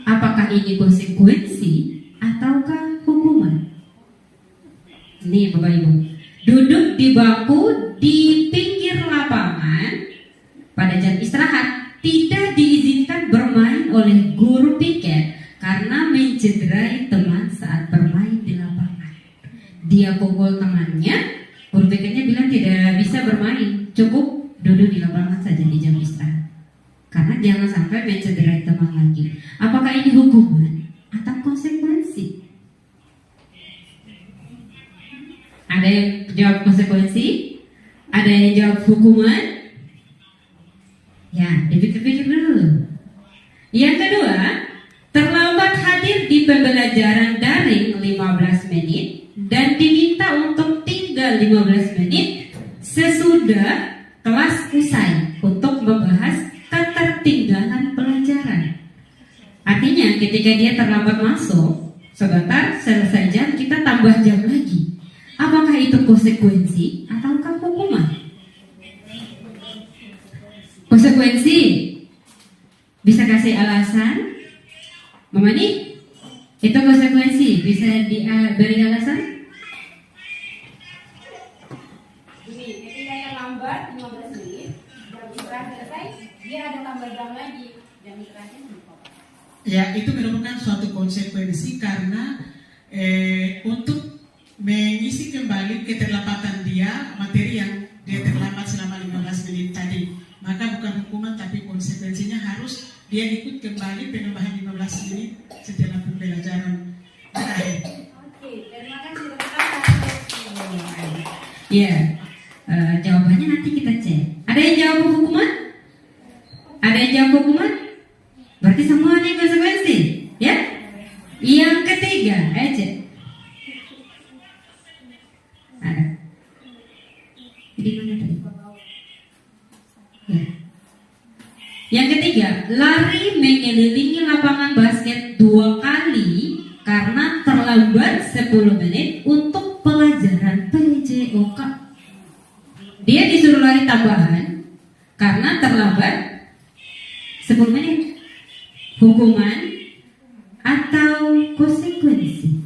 Apakah ini konsekuensi ataukah hukuman? Nih Bapak Ibu, duduk di bangku di pinggir lapangan pada jam istirahat tidak diizinkan bermain oleh guru piket karena mencederai teman saat bermain di lapangan. Dia pukul temannya, guru piketnya bilang tidak bisa bermain, cukup duduk di lapangan saja di jam istirahat. Karena jangan sampai mencederai teman lagi. Apakah ini hukuman atau konsekuensi? Ada yang jawab konsekuensi, ada yang jawab hukuman. Ya, dipikir-pikir dulu. Yang kedua, terlambat hadir di pembelajaran daring 15 menit dan diminta untuk tinggal 15 menit sesudah kelas usai untuk membahas ketertinggalan pelajaran. Artinya ketika dia terlambat masuk, sebentar selesai jam kita tambah jam lagi. Apakah itu konsekuensi ataukah hukuman? Konsekuensi. Bisa kasih alasan? Mama nih, itu konsekuensi. Bisa diberi alasan? Ini ketika yang lambat 15 menit, jam istirahat selesai, dia ada tambah jam lagi. Jam istirahatnya lupa. Ya, itu merupakan suatu konsekuensi karena untuk mengisi kembali keterlambatan dia, materi yang dia terlambat selama 15 menit tadi. Maka bukan hukuman tapi konsekuensinya harus dia ikut kembali penambahan 15 menit setelah pembelajaran terakhir. Oke, terima kasih. Ya, jawabannya nanti kita cek. Ada yang jawab hukuman? Ada yang jawab hukuman? Berarti semuanya konsekuensi, ya? Yang ketiga, ayo cek. Ada. Di mana tadi? Ya. Yang ketiga, lari mengelilingi lapangan basket 2 kali karena terlambat 10 menit untuk pelajaran PJOK. Dia disuruh lari tambahan karena terlambat 10 menit. Hukuman atau konsekuensi?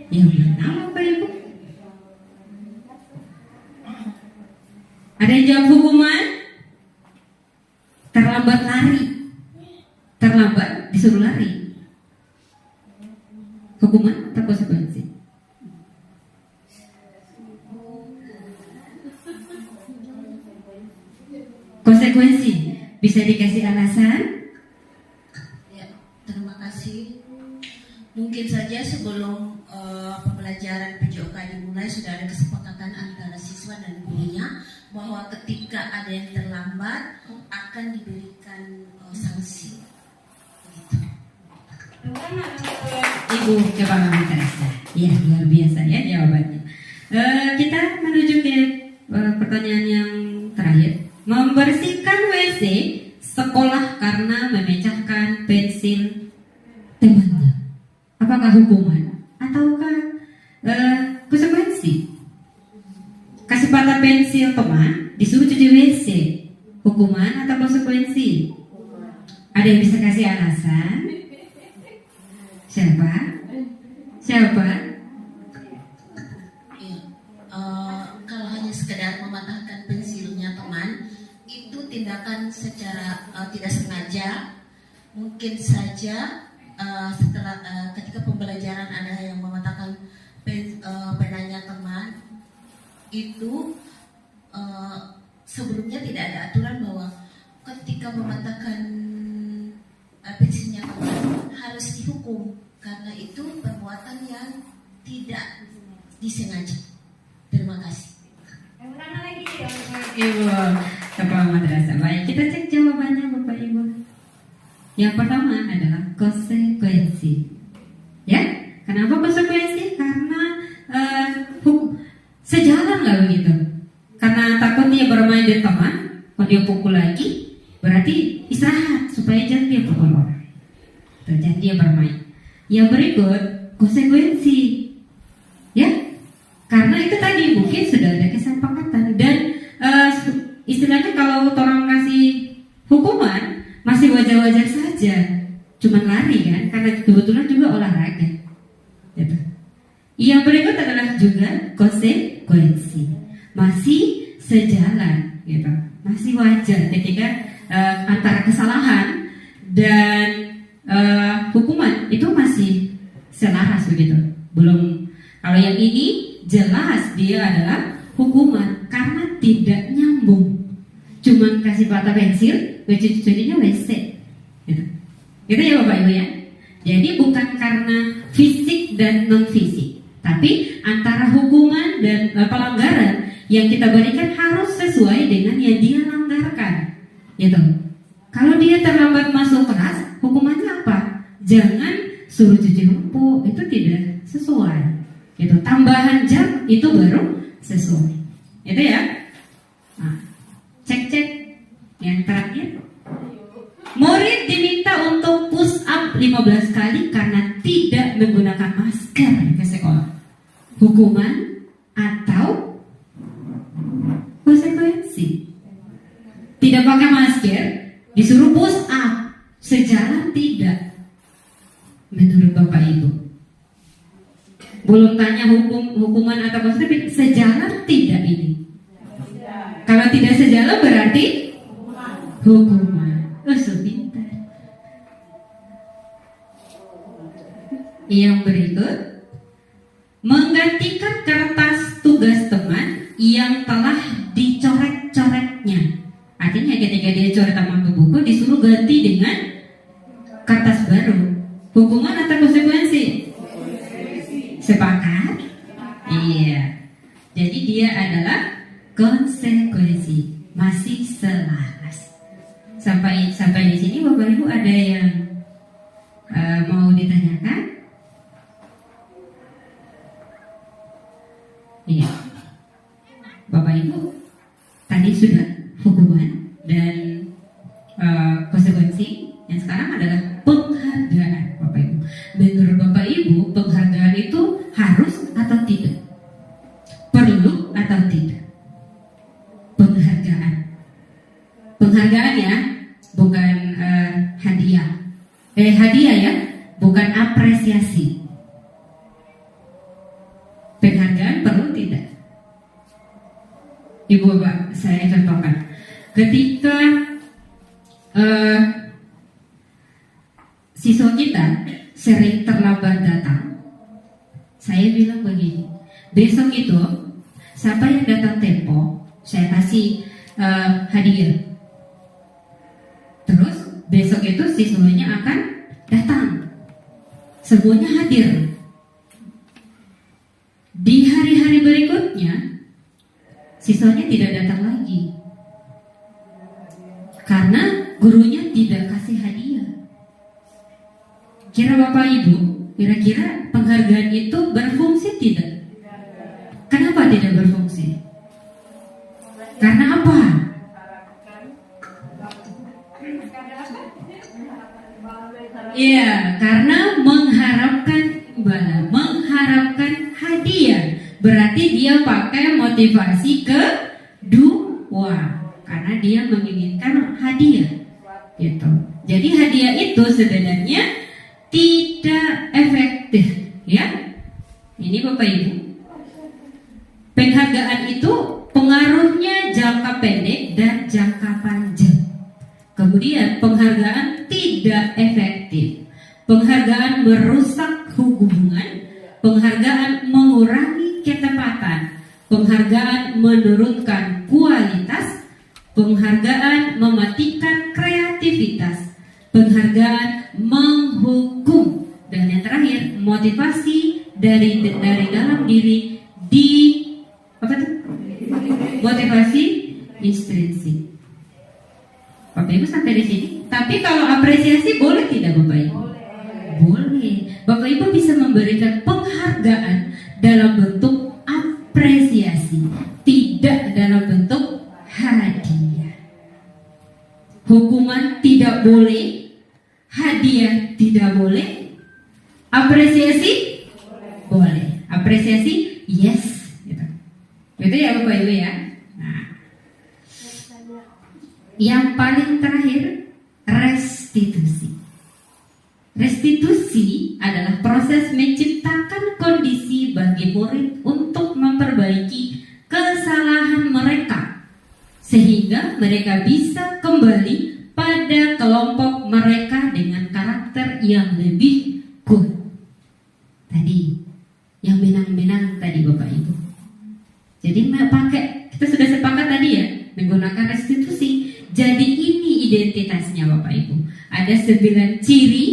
Yang benar Bapak Ibu? Ada yang jawab hukuman? Terlambat lari. Terlambat disuruh lari. Hukuman atau konsekuensi? Konsekuensi. Bisa dikasih alasan? Ya, terima kasih. Mungkin saja sebelum pembelajaran PJOK dimulai sudah ada kesepakatan antara siswa dan gurunya bahwa ketika ada yang terlambat akan diberikan sanksi. Begitu. Ibu Kepala Madrasah. Ya, luar biasa ya jawabannya. Kita menuju ke pertanyaan yang terakhir. Membersihkan WC sekolah karena memecahkan pensil temannya. Apakah hukuman ataukah konsekuensi? Kasih patah pensil teman, disuruh cuci WC. Hukuman atau konsekuensi? Ada yang bisa kasih alasan? Siapa? Siapa? Ya, kalau hanya sekedar mematahkan pensilnya teman, itu tindakan secara tidak sengaja. Mungkin saja setelah ketika pembelajaran ada yang mematahkan penanya teman, itu sebelumnya tidak ada aturan bahwa ketika mematahkan pensilnya teman harus dihukum karena itu perbuatan yang tidak disengaja. Terima kasih. Yang mana lagi? Ibu Kepala Madrasah. Baik, kita cek jawabannya Bapak Ibu. Yang pertama adalah konsekuensi. Ya, kenapa konsekuensi? Karena sejalan lah begitu. Karena takut dia bermain di teman, kalau dia pukul lagi, berarti istirahat supaya jangan dia pukul orang. Jangan dia bermain. Yang berikut konsekuensi, ya, karena itu tadi mungkin sudah ada kesepakatan dan istilahnya kalau orang kasih hukuman masih wajar-wajar saja, cuman lari kan, karena kebetulan juga olahraga. Gitu. Yang berikut adalah juga konsekuensi, masih sejalan, gitu, masih wajar ketika antara kesalahan dan hukuman itu masih selaras begitu. Belum, kalau yang ini jelas dia adalah hukuman karena tidak nyambung, cuman kasih patah pensil, cuci-cucinya WC, gitu. Gitu ya Bapak Ibu ya. Jadi bukan karena fisik dan non fisik, tapi antara hukuman dan pelanggaran yang kita berikan harus sesuai dengan yang dia langgarkan, gitu. Kalau dia terlambat masuk kelas, hukumannya apa? Jangan suruh cuci lampu, itu tidak sesuai. Gitu. Tambahan jam itu baru sesuai. Itu ya. Nah, cek yang terakhir. Murid diminta untuk push up 15 kali karena tidak menggunakan masker ke sekolah. Hukuman atau konsekuensi? Tidak pakai masker, disuruh push up, sejalan tidak? Menurut Bapak Ibu, belum tanya hukuman atau konsekuensi, sejalan tidak ini? Kalau tidak sejalan berarti hukuman. Pintar. Yang berikut, menggantikan kertas tugas teman yang telah dicoret-coretnya. Artinya ketika dia coret sama buku, disuruh ganti dengan kertas baru. Hukuman atau konsekuensi? Sepakat? Iya. Jadi dia adalah konsekuensi, masih selaras. Sampai di sini Bapak Ibu ada yang mau ditanyakan? Iya. Bapak Ibu tadi sudah hukuman dan konsekuensi. Yang sekarang adalah penghargaan, Bapak Ibu. Menurut Bapak Ibu, penghargaan itu harus atau tidak? Perlu atau tidak? Penghargaan. Penghargaan ya, bukan hadiah. Hadiah ya, bukan apresiasi. Penghargaan perlu tidak? Ibu Bapak, saya contohkan. Ketika siswa kita sering terlambat datang, saya bilang begini, besok itu siapa yang datang tempo, saya kasih hadiah. Terus besok itu siswanya akan datang, semuanya hadir. Di hari-hari berikutnya siswanya tidak datang lagi karena gurunya tidak kasih hadiah. Kira Bapak Ibu, kira-kira penghargaan itu berfungsi tidak? Kenapa tidak berfungsi? Karena apa? Iya, karena mengharapkan imbalan, mengharapkan hadiah. Berarti dia pakai motivasi kedua, karena dia menginginkan hadiah. Gitu. Jadi hadiah itu sebenarnya tidak efektif, ya. Ini Bapak Ibu. Penghargaan itu pengaruhnya jangka pendek dan jangka panjang. Kemudian penghargaan tidak efektif. Penghargaan merusak hubungan. Penghargaan mengurangi ketepatan. Penghargaan menurunkan kualitas. Penghargaan mematikan kreativitas. Penghargaan menghukum. Dan yang terakhir, motivasi dari dalam diri motivasi intrinsik. Bapak Ibu sampai di sini? Tapi kalau apresiasi boleh tidak Bapak Ibu? Boleh. Bapak Ibu bisa memberikan penghargaan dalam bentuk apresiasi, tidak dalam bentuk hadiah. Hukuman tidak boleh, hadiah tidak boleh, apresiasi boleh. Apresiasi yes, gitu. Itu ya Bapak Ibu ya. Nah, yang paling terakhir, restitusi. Restitusi adalah proses menciptakan kondisi bagi murid untuk memperbaiki kesalahan mereka sehingga mereka bisa kembali pada kelompok mereka dengan karakter yang lebih good. Tadi yang benang-benang tadi Bapak Ibu. Jadi kita sudah sepakat tadi ya menggunakan restitusi. Jadi ini identitasnya Bapak Ibu. Ada 9 ciri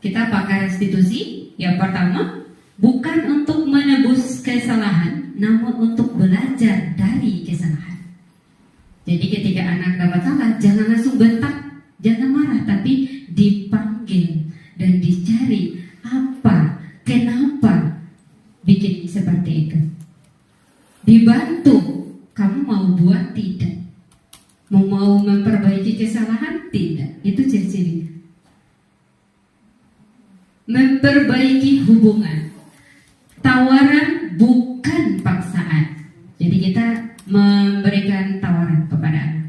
kita pakai restitusi. Yang pertama, bukan untuk menebus kesalahan, namun untuk belajar dari kesalahan. Jadi ketika anak dapat salah, jangan langsung bentak, jangan marah, tapi dipanggil dan dicari apa, kenapa bikin seperti itu. Dibantu, kamu mau buat tidak? Mau memperbaiki kesalahan tidak? Itu ciri-cirinya. Memperbaiki hubungan. Tawaran bukan paksaan. Jadi kita memberikan tawaran kepada anak.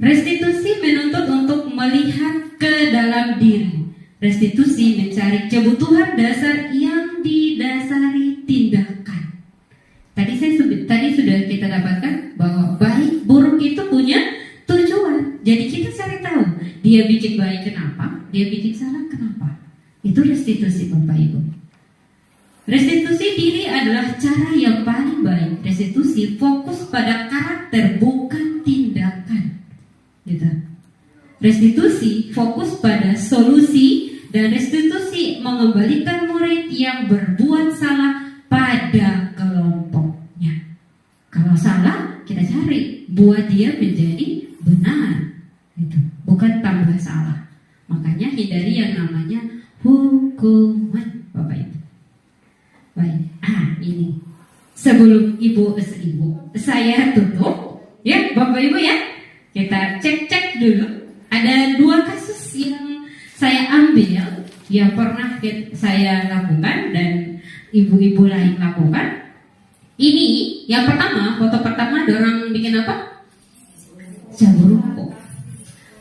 Restitusi menuntut untuk melihat ke dalam diri. Restitusi mencari kebutuhan dasar yang didasari tindakan. Tadi sudah kita dapatkan bahwa baik buruk itu punya tujuan. Jadi kita cari tahu dia bikin baik kenapa, dia bikin salah kenapa. Itu restitusi Bapak Ibu. Restitusi diri adalah cara yang paling baik. Restitusi fokus pada karakter bukan tindakan. Gitu. Restitusi fokus pada solusi dan restitusi mengembalikan murid yang berbuat salah pada kelompoknya. Kalau salah kita cari buat dia menjadi benar. Gitu. Bukan tambah salah. Makanya hindari yang namanya hukuman Bapak Ibu. Baik, ini sebelum ibu saya tutup ya Bapak Ibu ya. Kita cek dulu. Ada 2 kasus yang saya ambil yang pernah saya lakukan dan ibu-ibu lain lakukan. Ini yang pertama, foto pertama ada orang bikin apa? Jambu rumput.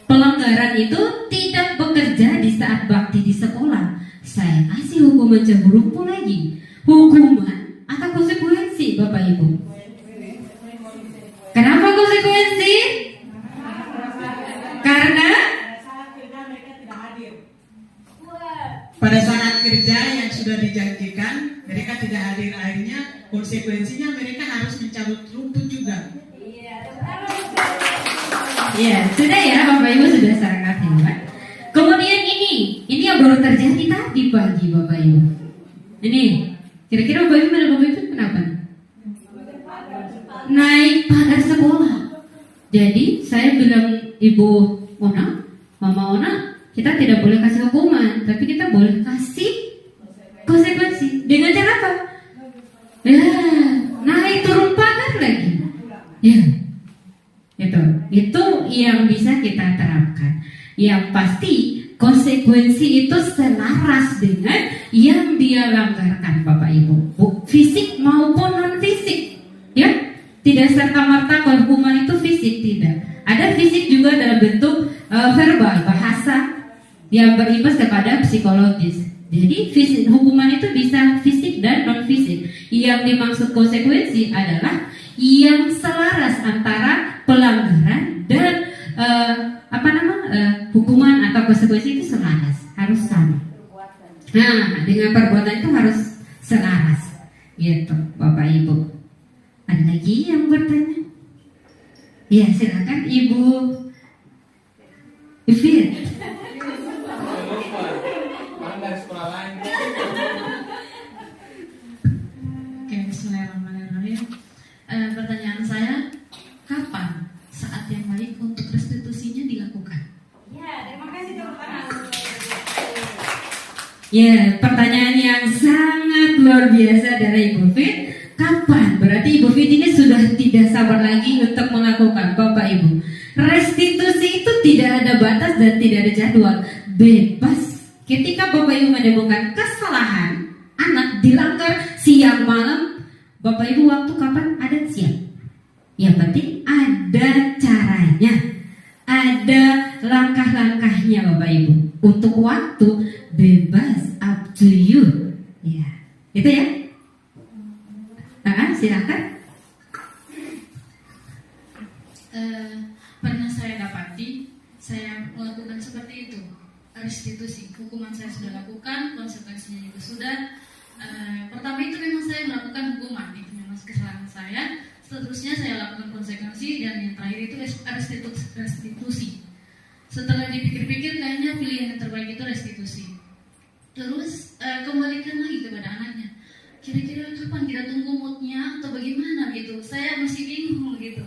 Pelanggaran itu tidak bekerja di saat bakti di sekolah. Saya kasih hukuman jambu rumput lagi. Hukuman atau konsekuensi Bapak Ibu? Kenapa konsekuensi? Karena pada saat kerja yang sudah dijanjikan mereka tidak hadir, akhirnya konsekuensinya mereka harus mencabut rumput juga. ya sudah ya Bapak Ibu sudah sangat hebat. Kemudian ini yang baru terjadi tadi pagi Bapak Ibu. Ini kira-kira Bapak Ibu kenapa? Naik pagar sekolah. Jadi saya bilang Ibu Ona, Mama Ona, kita tidak boleh kasih hukuman, tapi kita boleh kasih konsekuensi. Dengan cara apa? Ya, naik turun pagar lagi. Ya, itu yang bisa kita terapkan. Yang pasti konsekuensi itu selaras dengan yang dia langgarkan Bapak Ibu, fisik maupun non fisik. Ya, tidak serta-merta hukuman itu fisik, tidak. Ada fisik juga dalam bentuk verbal, bahasa yang berimbas kepada psikologis. Jadi hukuman itu bisa fisik dan non fisik. Yang dimaksud konsekuensi adalah yang selaras antara pelanggaran dan hukuman atau konsekuensi itu selaras, harus sama. Nah, dengan perbuatan itu harus selaras, gitu, Bapak Ibu. Ada lagi yang bertanya? Ya, silakan Ibu Fit. Oke, bismillahirrahmanirrahim. Pertanyaan saya, kapan saat yang baik untuk restitusinya dilakukan? Ya, pertanyaan yang sangat luar biasa dari Ibu Fit. Kapan? Berarti Ibu Fit ini sudah tidak sabar lagi untuk melakukan, Bapak Ibu. Restitusi itu tidak ada batas dan tidak ada jadwal, bebas. Ketika Bapak Ibu menemukan kesalahan, anak dilanggar siang malam, Bapak Ibu waktu kapan? Ada siang. Yang penting ada caranya, ada langkah-langkahnya Bapak Ibu. Untuk waktu bebas, up to you. Ya, itu ya. Silakan. Pernah saya dapati, saya melakukan seperti itu, restitusi. Hukuman saya sudah lakukan, konsekuensinya juga sudah. Pertama itu memang saya melakukan hukuman, itu memang kesalahan saya. Seterusnya saya lakukan konsekuensi, dan yang terakhir itu restitusi. Setelah dipikir-pikir, kayaknya pilihan yang terbaik itu restitusi. Terus kembalikan lagi kepada anaknya. Kira-kira kapan kita tunggu moodnya atau bagaimana gitu? Saya masih bingung gitu.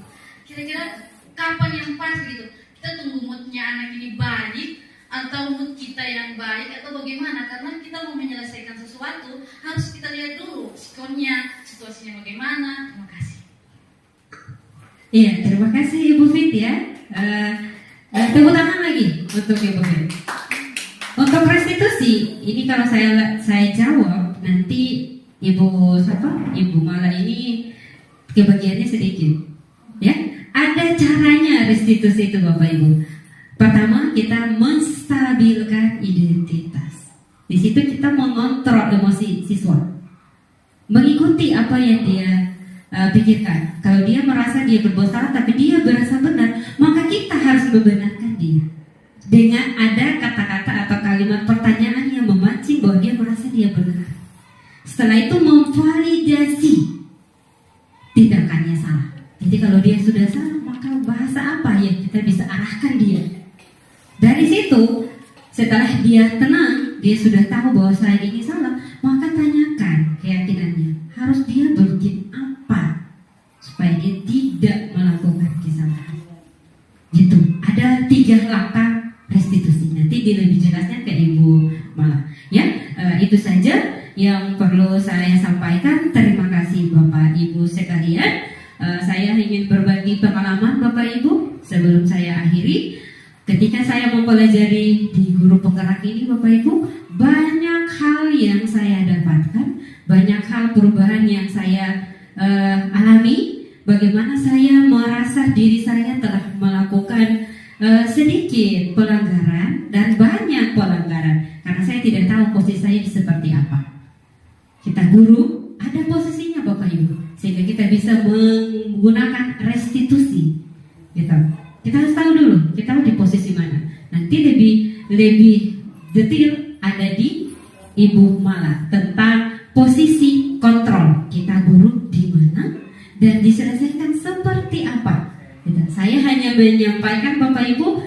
Kira-kira kapan yang pas gitu? Kita tunggu moodnya anak ini baik atau mood kita yang baik atau bagaimana? Karena kita mau menyelesaikan sesuatu harus kita lihat dulu skonnya, situasinya bagaimana. Terima kasih. Iya, terima kasih Ibu Fit ya. Tepuk tangan lagi untuk Ibu Fit. Untuk restitusi, ini kalau saya jawab nanti Ibu Mala ini kebagiannya sedikit. Ya, ada caranya restitusi itu Bapak Ibu. Pertama, kita menstabilkan identitas. Di situ kita mengontrol emosi siswa, mengikuti apa yang dia pikirkan. Kalau dia merasa dia berbuat salah tapi dia berasa benar, maka kita harus membenarkan dia dengan ada kata-kata atau kalimat pertanyaan yang memancing bahwa dia merasa dia benar. Setelah itu memvalidasi tindakannya salah. Jadi kalau dia sudah salah, maka bahasa apa yang kita bisa arahkan dia. Dari situ, setelah dia tenang, dia sudah tahu bahwa saya ini salah, maka tanyakan keyakinannya. Harus dia bikin apa supaya dia tidak melakukan kesalahan. Gitu. Ada 3 langkah restitusi. Nanti dia lebih jelasnya ke Ibu Mala. Ya, itu saja yang perlu saya sampaikan. Terima kasih Bapak Ibu sekalian. Saya ingin berbagi pengalaman Bapak Ibu sebelum saya akhiri. Ketika saya mempelajari di guru penggerak ini Bapak Ibu, banyak hal yang saya dapatkan, banyak hal perubahan yang saya alami. Bagaimana saya merasa diri saya telah melakukan sedikit pelanggaran dan banyak pelanggaran, karena saya tidak tahu posisi saya seperti apa. Kita guru, ada posisinya Bapak Ibu, sehingga kita bisa menggunakan restitusi. Gitu. Kita harus tahu dulu, kita di posisi mana. Nanti lebih detail ada di Ibu Mala tentang posisi kontrol. Kita guru di mana dan diselesaikan seperti apa. Gitu. Saya hanya menyampaikan Bapak Ibu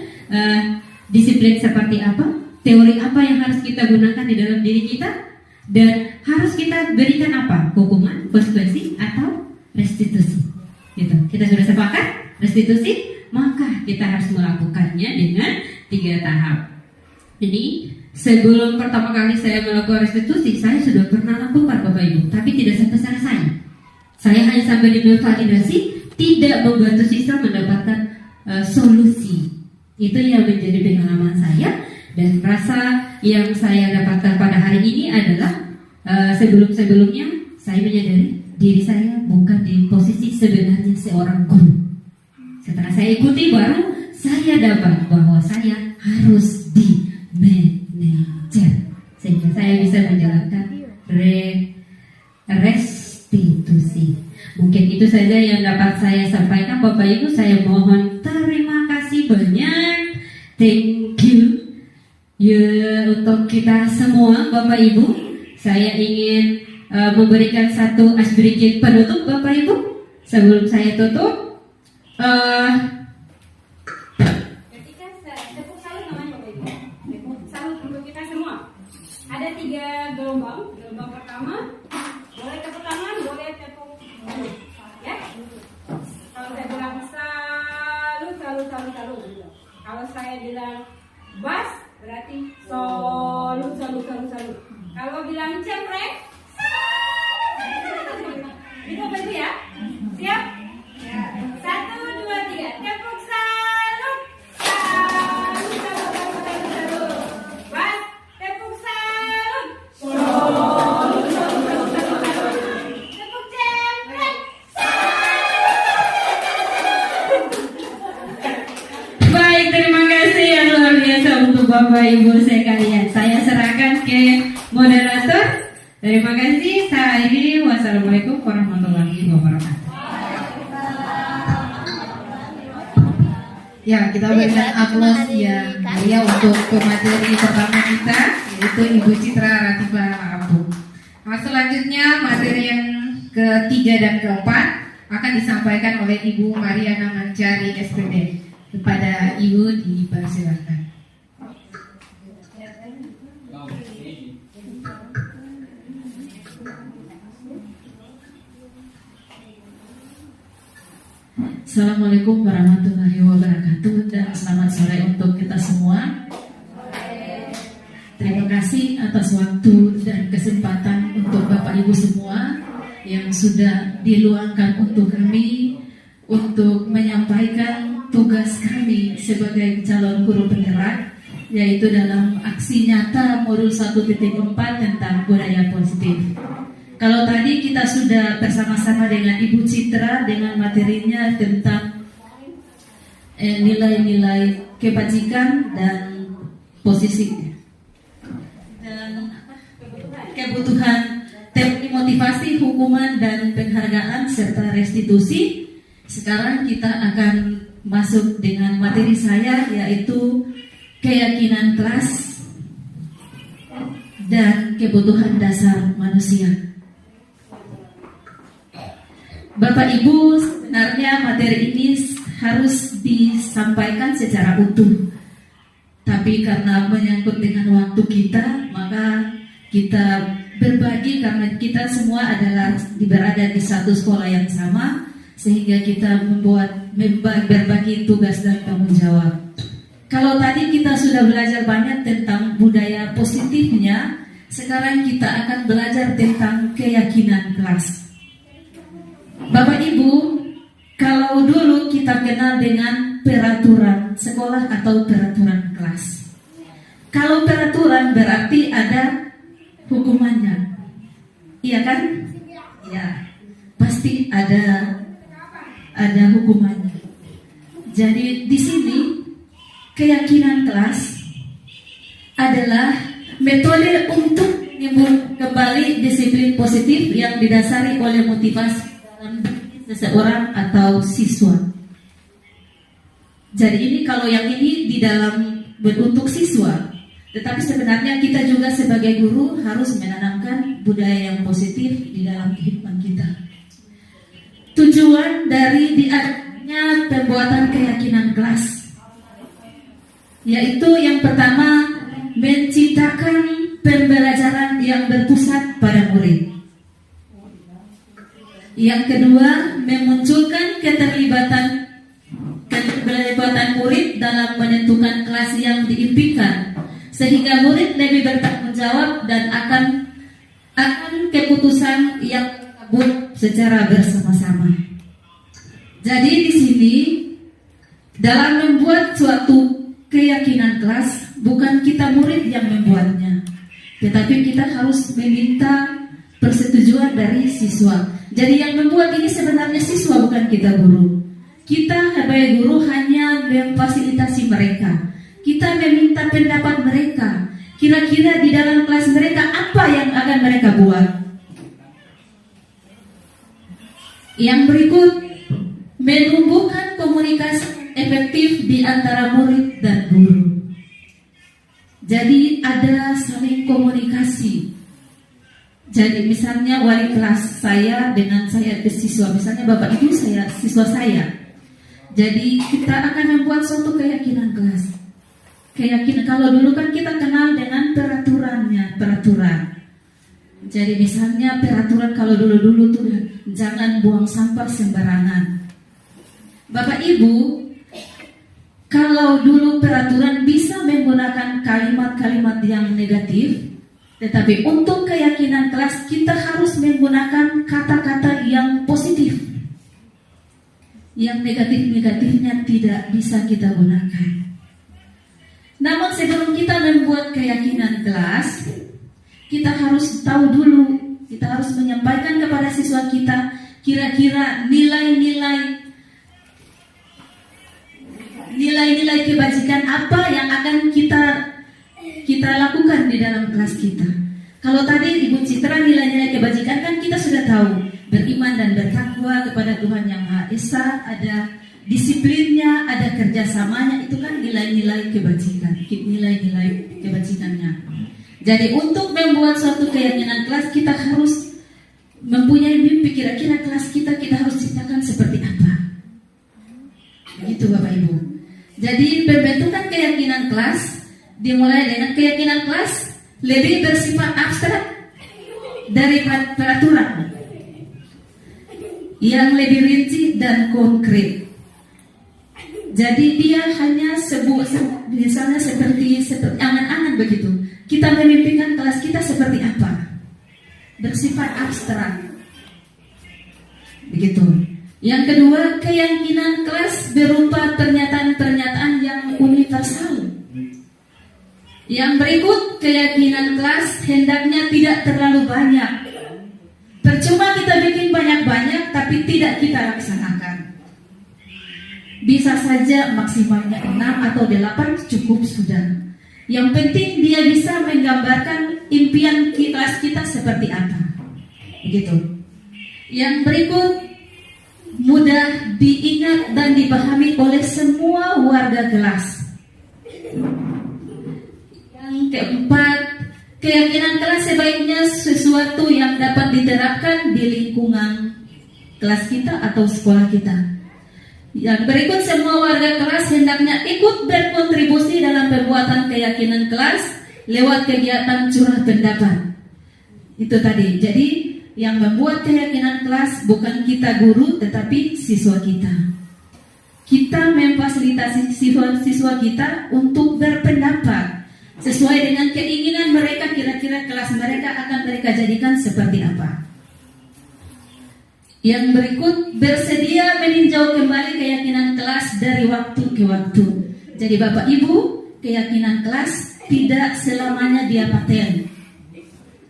disiplin seperti apa, teori apa yang harus kita gunakan di dalam diri kita. Dan harus kita berikan apa? Hukuman, konsekuensi, atau restitusi. Gitu. Kita sudah sepakat restitusi, maka kita harus melakukannya dengan 3 tahap. Jadi sebelum pertama kali saya melakukan restitusi, saya sudah pernah lakukan Bapak Ibu, tapi tidak sampai selesai. Saya hanya sampai di validasi, tidak membantu siswa mendapatkan solusi. Itu yang menjadi pengalaman saya. Dan rasa yang saya dapatkan pada hari ini adalah sebelum-sebelumnya saya menyadari diri saya bukan di posisi sebenarnya seorang guru. Setelah saya ikuti baru saya dapat bahwa saya harus di manajer, sehingga saya bisa menjalankan restitusi. Mungkin itu saja yang dapat saya sampaikan Bapak Ibu. Saya mohon terima kasih banyak. Thank you. Ya, untuk kita semua Bapak Ibu, saya ingin memberikan satu icebreaking penutup Bapak Ibu. Sebelum saya tutup, Ketika tepuk salut namanya Bapak Ibu. Tepuk salut untuk kita semua. Ada 3 gelombang. Gelombang pertama, boleh tepuk tangan, boleh tepuk mulut. Ya. Kalau saya bilang salut. Kalau saya bilang bas, berarti salut. bilang cempreng. Itu apa itu ya? Siap? Ya. 1, 2, 3. Tepuk salut. Salut, salut. Mas, tepuk salut. Tepuk cempreng. Baik, terima kasih yang luar biasa untuk Bapak Ibu sekalian. Saya serahkan ke moderator. Terima kasih. Saya akhiri. Wassalamualaikum warahmatullahi wabarakatuh. Ya, kita berikan aplaus yang meriah untuk pemateri pertama kita, yaitu Ibu Citra Ratiba Abu. Nah, selanjutnya materi yang ketiga dan keempat akan disampaikan oleh Ibu Mariana Mancari SPD. Kepada Ibu dipersilakan. Assalamualaikum warahmatullahi wabarakatuh dan selamat sore untuk kita semua. Terima kasih atas waktu dan kesempatan untuk Bapak Ibu semua yang sudah diluangkan untuk kami untuk menyampaikan tugas kami sebagai calon guru penggerak, yaitu dalam aksi nyata modul 1.4 tentang budaya positif. Kalau tadi kita sudah bersama-sama dengan Ibu Citra dengan materinya tentang nilai-nilai kebajikan dan posisinya dan kebutuhan teori motivasi, hukuman dan penghargaan serta restitusi. Sekarang kita akan masuk dengan materi saya, yaitu keyakinan kelas dan kebutuhan dasar manusia. Bapak Ibu, sebenarnya materi ini harus disampaikan secara utuh, tapi karena menyangkut dengan waktu kita, maka kita berbagi karena kita semua adalah berada di satu sekolah yang sama, sehingga kita berbagi tugas dan tanggung jawab. Kalau tadi kita sudah belajar banyak tentang budaya positifnya, sekarang kita akan belajar tentang keyakinan kelas. Bapak Ibu, kalau dulu kita kenal dengan peraturan sekolah atau peraturan kelas. Kalau peraturan berarti ada hukumannya, iya kan? Ya, pasti ada hukumannya. Jadi di sini keyakinan kelas adalah metode untuk menimbulkan kembali disiplin positif yang didasari oleh motivasi seseorang atau siswa. Jadi ini kalau yang ini di dalam bentuk siswa, tetapi sebenarnya kita juga sebagai guru harus menanamkan budaya yang positif di dalam kehidupan kita. Tujuan dari diadakannya pembuatan keyakinan kelas, yaitu yang pertama menciptakan pembelajaran yang berpusat pada murid. Yang kedua, memunculkan keterlibatan murid dalam menentukan kelas yang diimpikan, sehingga murid lebih bertanggung jawab dan akan keputusan yang dibuat secara bersama-sama. Jadi di sini dalam membuat suatu keyakinan kelas, bukan kita murid yang membuatnya, tetapi kita harus meminta persetujuan dari siswa. Jadi yang membuat ini sebenarnya siswa, bukan kita guru. Kita sebagai guru hanya memfasilitasi mereka. Kita meminta pendapat mereka. Kira-kira di dalam kelas mereka apa yang akan mereka buat. Yang berikut, menumbuhkan komunikasi efektif di antara murid dan guru. Jadi ada saling komunikasi. Jadi misalnya wali kelas saya dengan saya siswa, misalnya Bapak Ibu saya siswa saya. Jadi kita akan membuat suatu keyakinan kelas. Keyakinan, kalau dulu kan kita kenal dengan peraturan. Jadi misalnya peraturan kalau dulu tuh jangan buang sampah sembarangan. Bapak Ibu, kalau dulu peraturan bisa menggunakan kalimat-kalimat yang negatif, Tetapi untuk keyakinan kelas kita harus menggunakan kata-kata yang positif. Yang negatif-negatifnya tidak bisa kita gunakan. Namun sebelum kita membuat keyakinan kelas, kita harus tahu dulu, kita harus menyampaikan kepada siswa kita kira-kira nilai-nilai kebajikan apa yang akan kita lakukan di dalam kelas kita. Kalau tadi Ibu Citra nilai-nilai kebajikan kan kita sudah tahu, beriman dan bertakwa kepada Tuhan Yang Maha Esa, ada disiplinnya, ada kerjasamanya, itu kan nilai-nilai kebajikannya. Jadi untuk membuat suatu keyakinan kelas kita harus mempunyai mimpi, kira-kira kelas kita harus ciptakan seperti apa. Begitu Bapak Ibu. Jadi pembentukan keyakinan kelas dimulai dengan keyakinan kelas lebih bersifat abstrak dari peraturan yang lebih rinci dan konkret. Jadi dia hanya misalnya seperti angan-angan begitu. Kita memimpikan kelas kita seperti apa? Bersifat abstrak. Begitu. Yang kedua, keyakinan kelas berupa pernyataan-pernyataan yang universal. Yang berikut, keyakinan kelas hendaknya tidak terlalu banyak. Percuma kita bikin banyak-banyak tapi tidak kita laksanakan. Bisa saja maksimalnya 6 atau 8 cukup sudah. Yang penting dia bisa menggambarkan impian kelas kita seperti apa. Begitu. Yang berikut, mudah diingat dan dipahami oleh semua warga kelas. Yang keempat, keyakinan kelas sebaiknya sesuatu yang dapat diterapkan di lingkungan kelas kita atau sekolah kita. Yang berikut, semua warga kelas hendaknya ikut berkontribusi dalam pembuatan keyakinan kelas lewat kegiatan curah pendapat. Itu tadi. Jadi yang membuat keyakinan kelas bukan kita guru, tetapi siswa kita. Kita memfasilitasi siswa kita untuk berpendapat sesuai dengan keinginan mereka, kira-kira kelas mereka akan mereka jadikan seperti apa. Yang berikut, bersedia meninjau kembali keyakinan kelas dari waktu ke waktu. Jadi Bapak Ibu, keyakinan kelas tidak selamanya dia paten.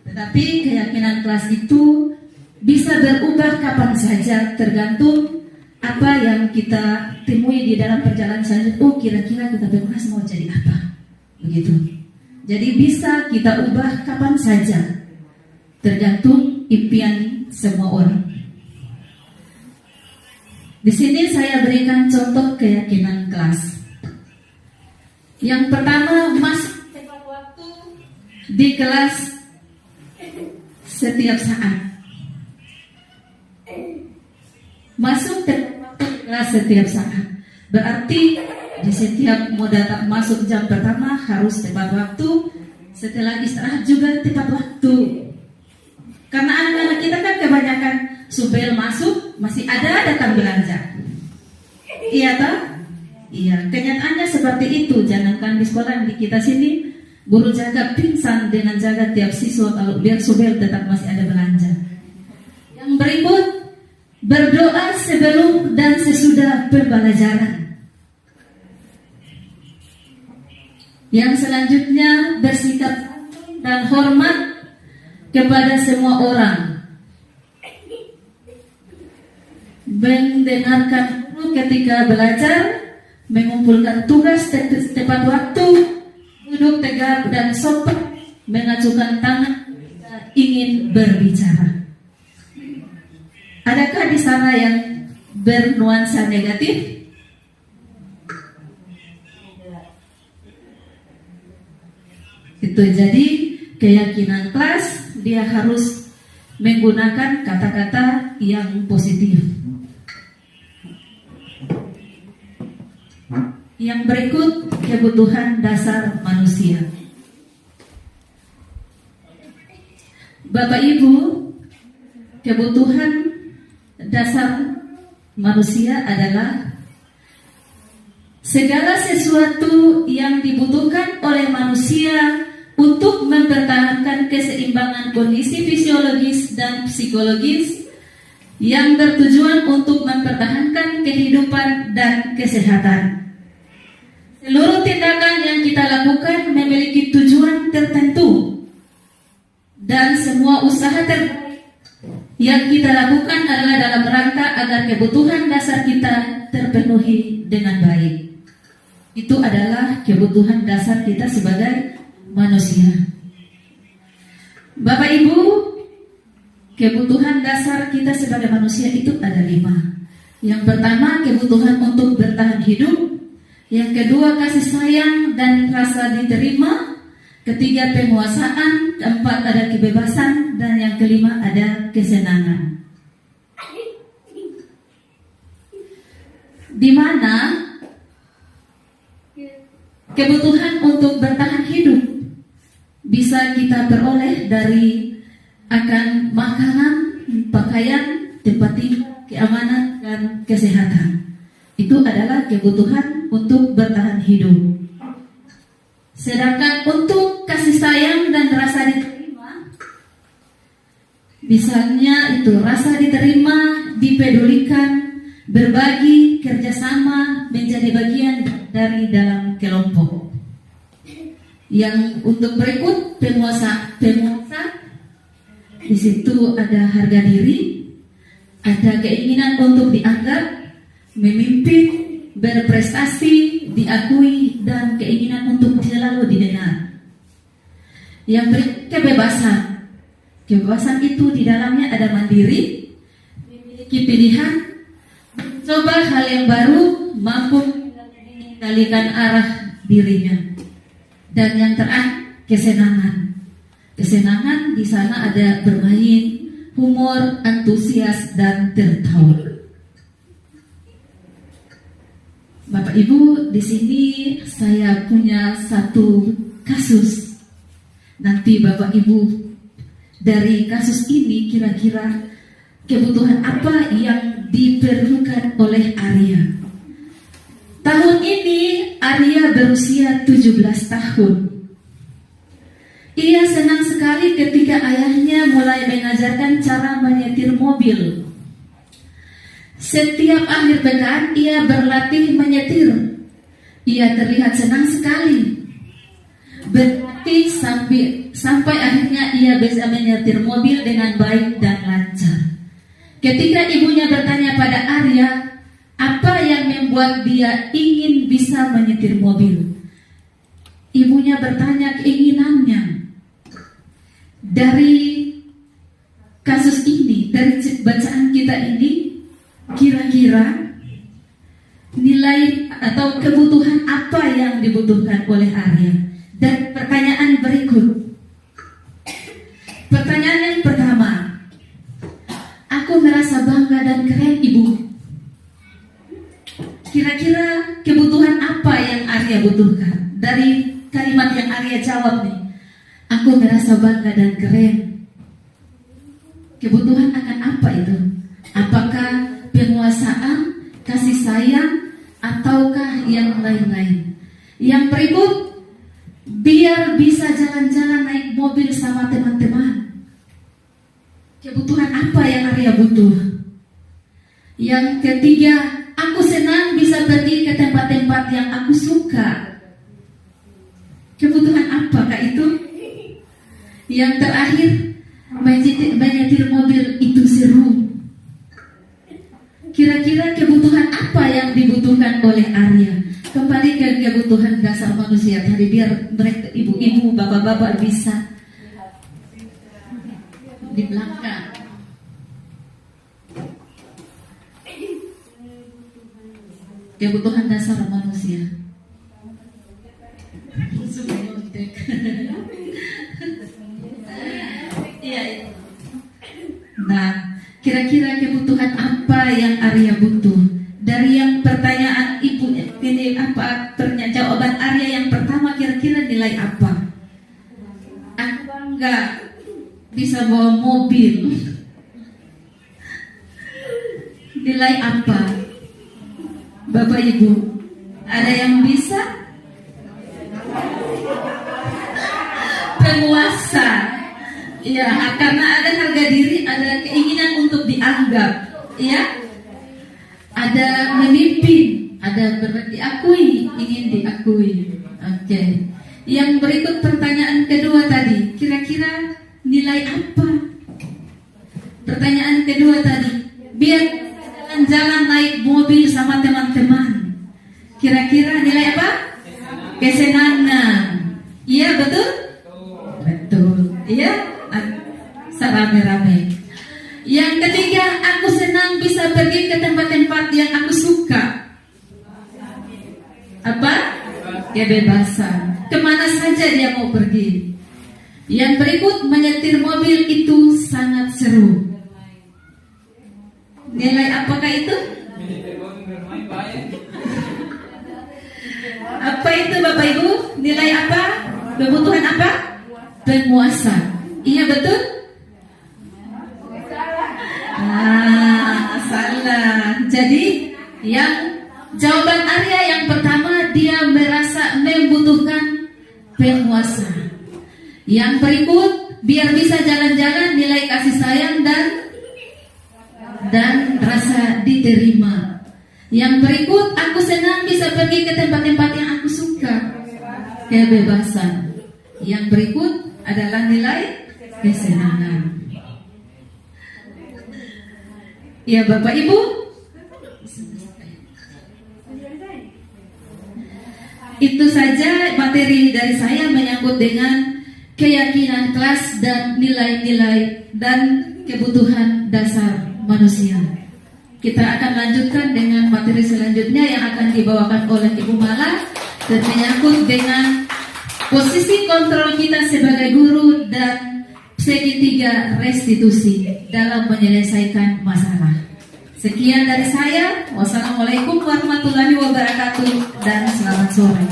Tetapi keyakinan kelas itu bisa berubah kapan saja, tergantung apa yang kita temui di dalam perjalanan selanjutnya. Oh, kira-kira kita berkelas mau jadi apa? Begitu. Jadi bisa kita ubah kapan saja, tergantung impian semua orang. Di sini saya berikan contoh keyakinan kelas. Yang pertama, masuk tepat waktu di kelas setiap saat. Masuk tepat waktu di kelas setiap saat. Berarti di setiap mau datang masuk jam pertama harus tepat waktu. Setelah istirahat juga tepat waktu. Karena anak-anak kita kan kebanyakan supel masuk masih ada datang belanja. Iya toh? Iya, kenyataannya seperti itu. Jangankan di sekolah di kita sini, guru jaga pingsan dengan jaga tiap siswa kalau biar supel tetap masih ada belanja. Yang berikut, berdoa sebelum dan sesudah pembelajaran. Yang selanjutnya, bersikap dan hormat kepada semua orang. Mendengarkan guru ketika belajar, mengumpulkan tugas tepat waktu, duduk tegak dan sopan, mengacukan tangan ingin berbicara. Adakah di sana yang bernuansa negatif? Itu jadi keyakinan kelas dia harus menggunakan kata-kata yang positif. Yang berikut, kebutuhan dasar manusia. Bapak Ibu, kebutuhan dasar manusia adalah segala sesuatu yang dibutuhkan oleh manusia untuk mempertahankan keseimbangan kondisi fisiologis dan psikologis yang bertujuan untuk mempertahankan kehidupan dan kesehatan. Seluruh tindakan yang kita lakukan memiliki tujuan tertentu, dan semua usaha terbaik yang kita lakukan adalah dalam rangka agar kebutuhan dasar kita terpenuhi dengan baik. Itu adalah kebutuhan dasar kita sebagai manusia. Bapak Ibu, kebutuhan dasar kita sebagai manusia itu ada 5. Yang pertama, kebutuhan untuk bertahan hidup. Yang kedua, kasih sayang dan rasa diterima. Ketiga, penguasaan. Keempat, ada kebebasan. Dan yang kelima, ada kesenangan. Di mana kebutuhan untuk bertahan hidup bisa kita peroleh dari akan makanan, pakaian, tempat tinggal, keamanan, dan kesehatan. Itu adalah kebutuhan untuk bertahan hidup. Sedangkan untuk kasih sayang dan rasa diterima, misalnya itu rasa diterima, dipedulikan, berbagi, kerjasama, menjadi bagian dari dalam kelompok. Yang untuk berikut penguasa, di situ ada harga diri, ada keinginan untuk dianggap, memimpin, berprestasi, diakui, dan keinginan untuk selalu didengar. Yang berikut kebebasan. Kebebasan itu di dalamnya ada mandiri, memiliki pilihan, mencoba hal yang baru, mampu mengendalikan arah dirinya. Dan yang terakhir, kesenangan. Kesenangan di sana ada bermain, humor, antusias, dan tertawa. Bapak Ibu, di sini saya punya satu kasus. Nanti Bapak Ibu, dari kasus ini kira-kira kebutuhan apa yang diperlukan oleh Arya? Tahun ini Arya berusia 17 tahun. Ia senang sekali ketika ayahnya mulai mengajarkan cara menyetir mobil. Setiap akhir pekan ia berlatih menyetir. Ia terlihat senang sekali. Berlatih sampai akhirnya ia bisa menyetir mobil dengan baik dan lancar. Ketika ibunya bertanya pada Arya, apa yang membuat dia ingin bisa menyetir mobil? Ibunya bertanya keinginannya. Dari kasus ini, dari bacaan kita ini, kira-kira nilai atau kebutuhan apa yang dibutuhkan oleh Arya? Dan pertanyaan berikut. Pertanyaan yang pertama, aku merasa bangga dan keren ibu. Kira-kira kebutuhan apa yang Arya butuhkan? Dari kalimat yang Arya jawab nih, aku merasa bangga dan keren. Kebutuhan akan apa itu? Apakah penguasaan, kasih sayang, ataukah yang lain-lain? Yang berikut, biar bisa jalan-jalan naik mobil sama teman-teman. Kebutuhan apa yang Arya butuh? Yang ketiga, aku senang bisa pergi ke tempat-tempat yang aku suka. Kebutuhan apakah itu? Yang terakhir, menyetir mobil itu seru. Kira-kira kebutuhan apa yang dibutuhkan oleh Arya? Kembali ke kebutuhan dasar manusia tadi, biar mereka ibu-ibu, bapak-bapak bisa di belakang. Kebutuhan dasar manusia. Iya. Nah, kira-kira kebutuhan apa yang Arya butuh? Dari yang pertanyaan ibu ini apa? Jawaban Arya yang pertama kira-kira nilai apa? Aku bangga bisa bawa mobil. Nilai apa? Bapak Ibu, ada yang bisa? dewasa. Ya, karena ada harga diri, ada keinginan untuk dianggap, ya. Ada memimpin, ada diakui, ingin diakui. Oke. Yang berikut pertanyaan kedua tadi, kira-kira nilai apa? Pertanyaan kedua tadi, biar jalan-jalan naik mobil sama teman-teman. Kira-kira nilai apa? Kesenangan. Iya betul? Betul. Iya? Serame-rame. Yang ketiga, aku senang bisa pergi ke tempat-tempat yang aku suka. Apa? Kebebasan. Kemana saja dia mau pergi. Yang berikut, menyetir mobil itu sangat seru. Nilai apakah itu? Apa itu Bapak Ibu? Nilai apa? Kebutuhan apa? Penguasa. Iya betul? Salah. Jadi yang jawaban Arya yang pertama, dia merasa membutuhkan penguasa. Yang berikut, biar bisa jalan-jalan, nilai kasih sayang dan rasa diterima. Yang berikut, aku senang bisa pergi ke tempat-tempat yang aku suka. Kebebasan. Yang berikut adalah nilai kesenangan. Ya Bapak Ibu, itu saja materi dari saya menyangkut dengan keyakinan kelas dan nilai-nilai dan kebutuhan dasar manusia. Kita akan lanjutkan dengan materi selanjutnya yang akan dibawakan oleh Ibu Mala dan menyangkut dengan posisi kontrol kita sebagai guru dan segitiga restitusi dalam menyelesaikan masalah. Sekian dari saya. Wassalamualaikum warahmatullahi wabarakatuh dan selamat sore.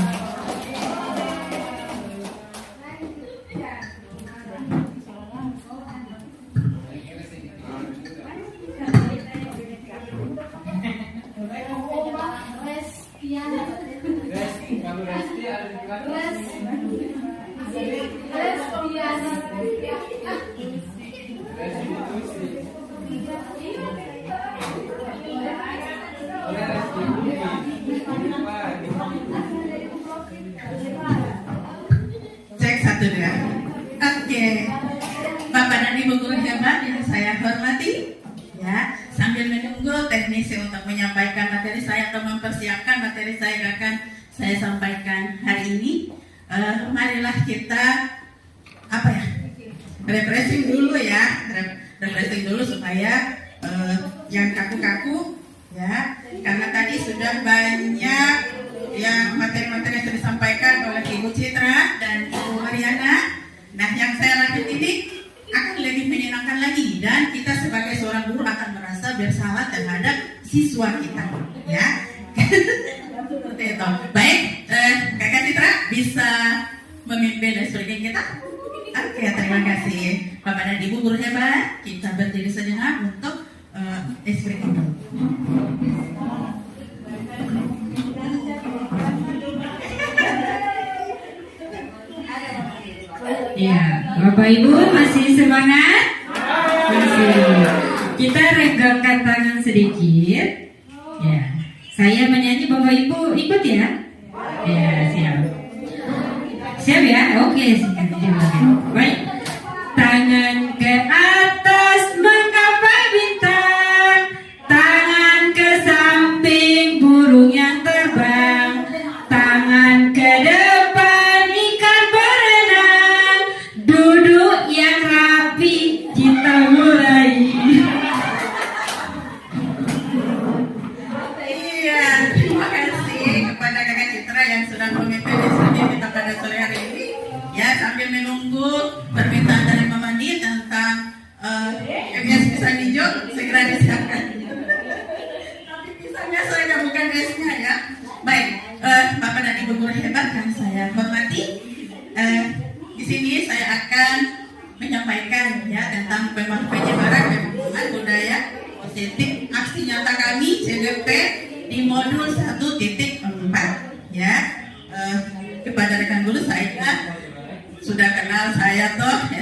Cek 1 2. Oke. Bapak dan Ibu guru hebat yang saya hormati, ya, sambil menunggu teknisi untuk menyampaikan materi saya atau mempersiapkan materi saya yang akan saya sampaikan hari ini, marilah kita refreshing dulu ya, refreshing dulu supaya yang kaku-kaku, ya, karena tadi sudah banyak yang materi-materi yang sudah disampaikan oleh Ibu Citra dan Ibu Mariana. Nah, yang saya lanjut ini akan lebih menyenangkan lagi dan kita sebagai seorang guru akan merasa bersalah terhadap siswa kita, ya. Seperti itu. Baik, Kakak Citra bisa memimpin dan sebagainya kita. Oke, terima kasih Bapak dan Ibu guru hebat. Kita berdiri sejenak untuk ekspresi. Ya, Bapak Ibu masih semangat? Masih. Kita regangkan tangan sedikit. Ya, saya menyanyi, Bapak Ibu ikut ya? Ya, siap. Siap ya? Oke, siap. Baik. Tangan ke atas menggapai bintang, tangan ke samping burung yang terbang, tangan ke depan ikan berenang, duduk yang rapi, kita mulai. Iya, terima kasih kepada Kakak Citra yang sudah memimpin diskusi kita pada sore hari ini. Ya, sambil menunggu permintaan dari Mama Ni tentang MS pisang hijau segera disiapkan. Tapi pisangnya saya bukan esnya ya. Baik, Bapak dan Ibu guru hebat yang saya hormati, di sini saya akan menyampaikan ya tentang penyebaran pemahaman budaya positif aksi nyata kami CDP di modul 1.4 ya. Kepada rekan guru saya sudah kenal saya toh ya,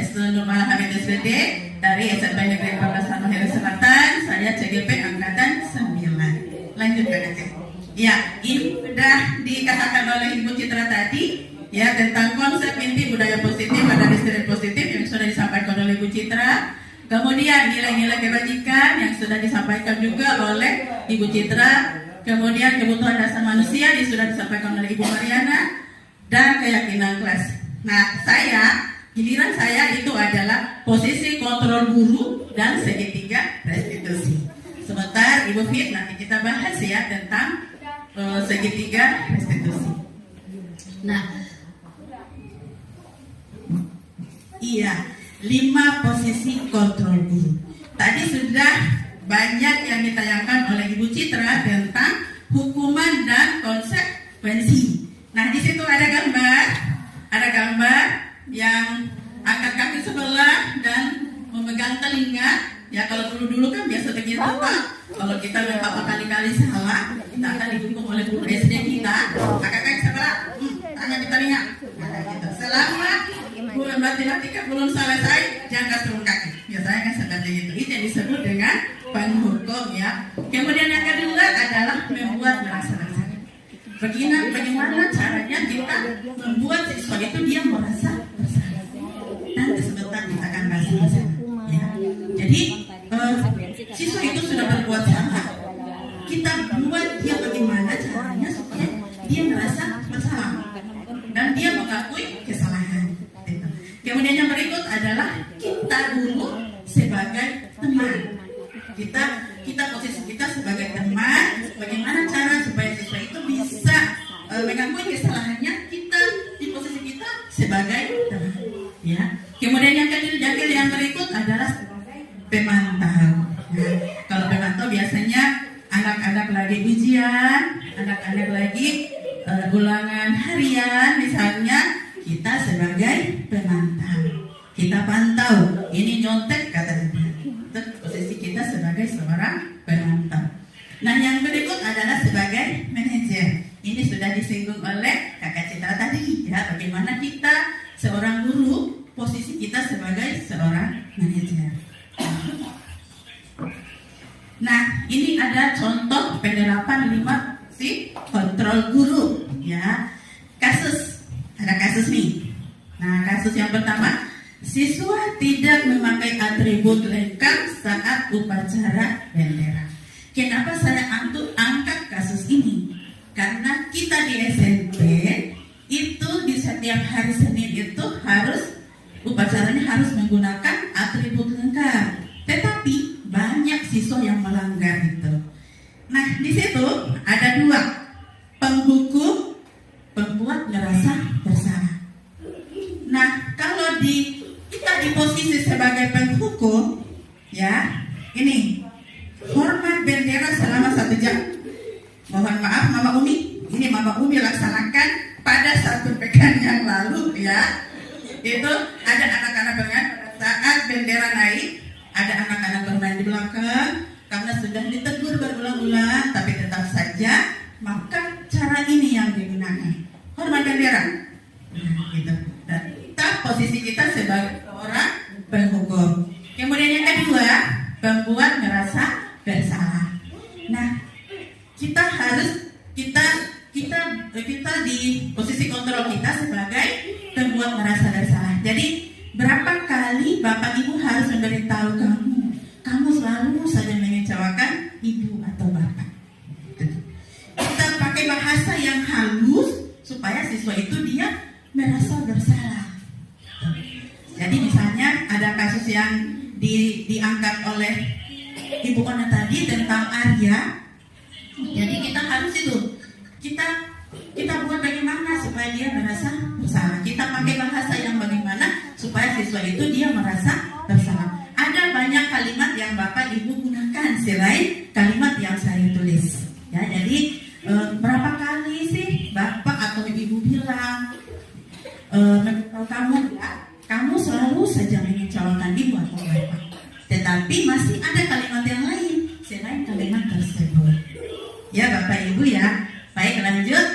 dari SMP Negeri 14 Halmahera Selatan, saya CGP Angkatan 9. Lanjut Kak Aceh. Ya, ini sudah dikatakan oleh Ibu Citra tadi, ya, tentang konsep inti budaya positif pada distrik positif yang sudah disampaikan oleh Ibu Citra. Kemudian nilai-nilai kebajikan yang sudah disampaikan juga oleh Ibu Citra. Kemudian kebutuhan dasar manusia yang sudah disampaikan oleh Ibu Mariana, dan keyakinan kelas. Nah, giliran saya itu adalah posisi kontrol guru dan segitiga restitusi. Sebentar Ibu Fit, nanti kita bahas ya tentang segitiga restitusi. Nah, iya, 5 posisi kontrol guru. Tadi sudah banyak yang ditayangkan oleh Ibu Citra tentang hukuman dan konsekuensi. Nah, di situ ada gambar yang angkat kaki sebelah dan memegang telinga. Ya, kalau dulu kan biasa begitu Pak. Kalau kita beberapa kali salah, kita akan dihukum oleh guru SD kita. Angkat kaki sebelah, tangan di telinga. Nah, gitu. Selama matematika belum selesai, jangan turun kaki. Biasanya kan seperti itu. Itu yang disebut dengan penghukum ya. Kemudian yang kedua adalah membuat merasa bersalah. Bagaimana caranya kita membuat siswa itu dia merasa bersalah. Nanti sebentar kita akan bahas bersama. Ya. Jadi siswa itu sudah berbuat salah. Kita buat dia bagaimana caranya supaya dia merasa bersalah dan dia mengakui kesalahan. Kemudian yang berikut adalah kita dulu sebagai teman. Kita posisi kita sebagai teman. Bagaimana cara supaya siswa itu bisa mengakui kesalahannya? Kita di posisi kita sebagai teman. Ya. Kemudian yang kedua yang berikut adalah pemantau. Nah, kalau pemantau biasanya anak-anak lagi ujian, anak-anak lagi ulangan harian misalnya, kita sebagai pemantau. Kita pantau, ini nyontek kata dia. Posisi kita sebagai seorang pemantau. Nah, yang berikut adalah sebagai manajer. Ini sudah disinggung oleh Kakak Citra tadi ya, bagaimana kita seorang guru, posisi kita sebagai seorang manajer. Nah, ini ada contoh penerapan 5 kontrol guru ya. Ada kasus nih. Nah, kasus yang pertama, siswa tidak memakai atribut lengkap saat upacara bendera. Kenapa saya angkat kasus ini? Karena kita di SMP itu di setiap hari Senin itu upacaranya harus menggunakan atribut lengkap. Tetapi banyak siswa yang melanggar itu. Nah, di situ ada 2, penghukum, pembuat merasa bersalah. Nah, kalau kita di posisi sebagai penghukum, ya, ini hormat bendera selama 1 jam. Mohon maaf Mama Umi, ini Mama Umi laksanakan pada 1 pekan yang lalu ya. Itu ada anak-anak bermain saat bendera naik, ada anak-anak bermain di belakang karena sudah ditegur berulang-ulang, tapi tetap saja maka cara ini yang digunakan. Hormat bendera. Nah, gitu. Dan posisi kita sebagai orang penghukum. Kemudian yang kedua, pembuat merasa bersalah. Nah, kita di posisi kontrol kita sebagai pembuat merasa bersalah. Jadi berapa kali Bapak Ibu harus memberitahu kamu selalu saja mengecewakan ibu atau bapak. Kita pakai bahasa yang halus supaya siswa itu dia merasa bersalah. Jadi misalnya ada kasus yang diangkat oleh Ibu Ona tadi tentang Arya. Jadi kita harus kita buat bagaimana supaya dia merasa bersalah. Kita pakai bahasa yang bagaimana supaya siswa itu dia merasa bersalah. Ada banyak kalimat yang Bapak Ibu gunakan selain kalimat yang saya tulis. Ya, jadi berapa kali sih Bapak atau Ibu bilang kamu selalu saja mengecewakan ibu atau bapak. Tetapi masih ada kalimat yang lain selain kalimat tersebut. Ya Bapak Ibu ya. Baik, lanjut.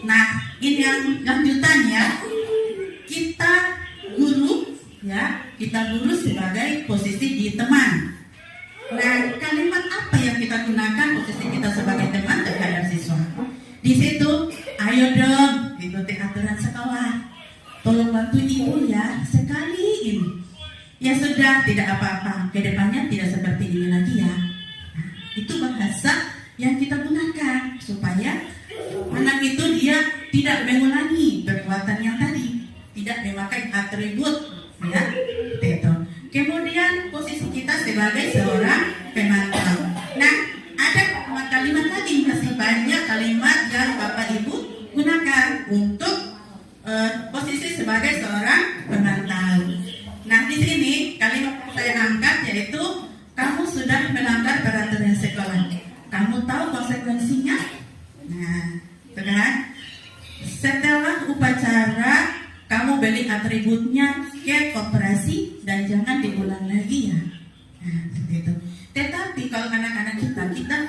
Nah, ini yang lanjutannya, kita guru sebagai posisi di sawah. Tolong bantu ibu ya, sekali ini. Ya sudah, tidak apa-apa. Kedepannya tidak seperti ini lagi ya. Nah, itu bahasa yang kita gunakan supaya anak itu dia tidak mengulangi perbuatan yang tadi, tidak memakai atribut, ya. Itu. Kemudian posisi kita sebagai seorang pemantau. Nah, ada kalimat lagi, masih banyak kalimat yang Bapak Ibu gunakan untuk posisi sebagai seorang pemantau. Nah, di sini kalimat yang saya angkat yaitu kamu sudah melanggar peraturan sekolah. Kamu tahu konsekuensinya? Nah, itu kan? Setelah upacara, kamu beli atributnya ke koperasi dan jangan diulang lagi ya. Nah, seperti itu. Tetapi kalau anak-anak kita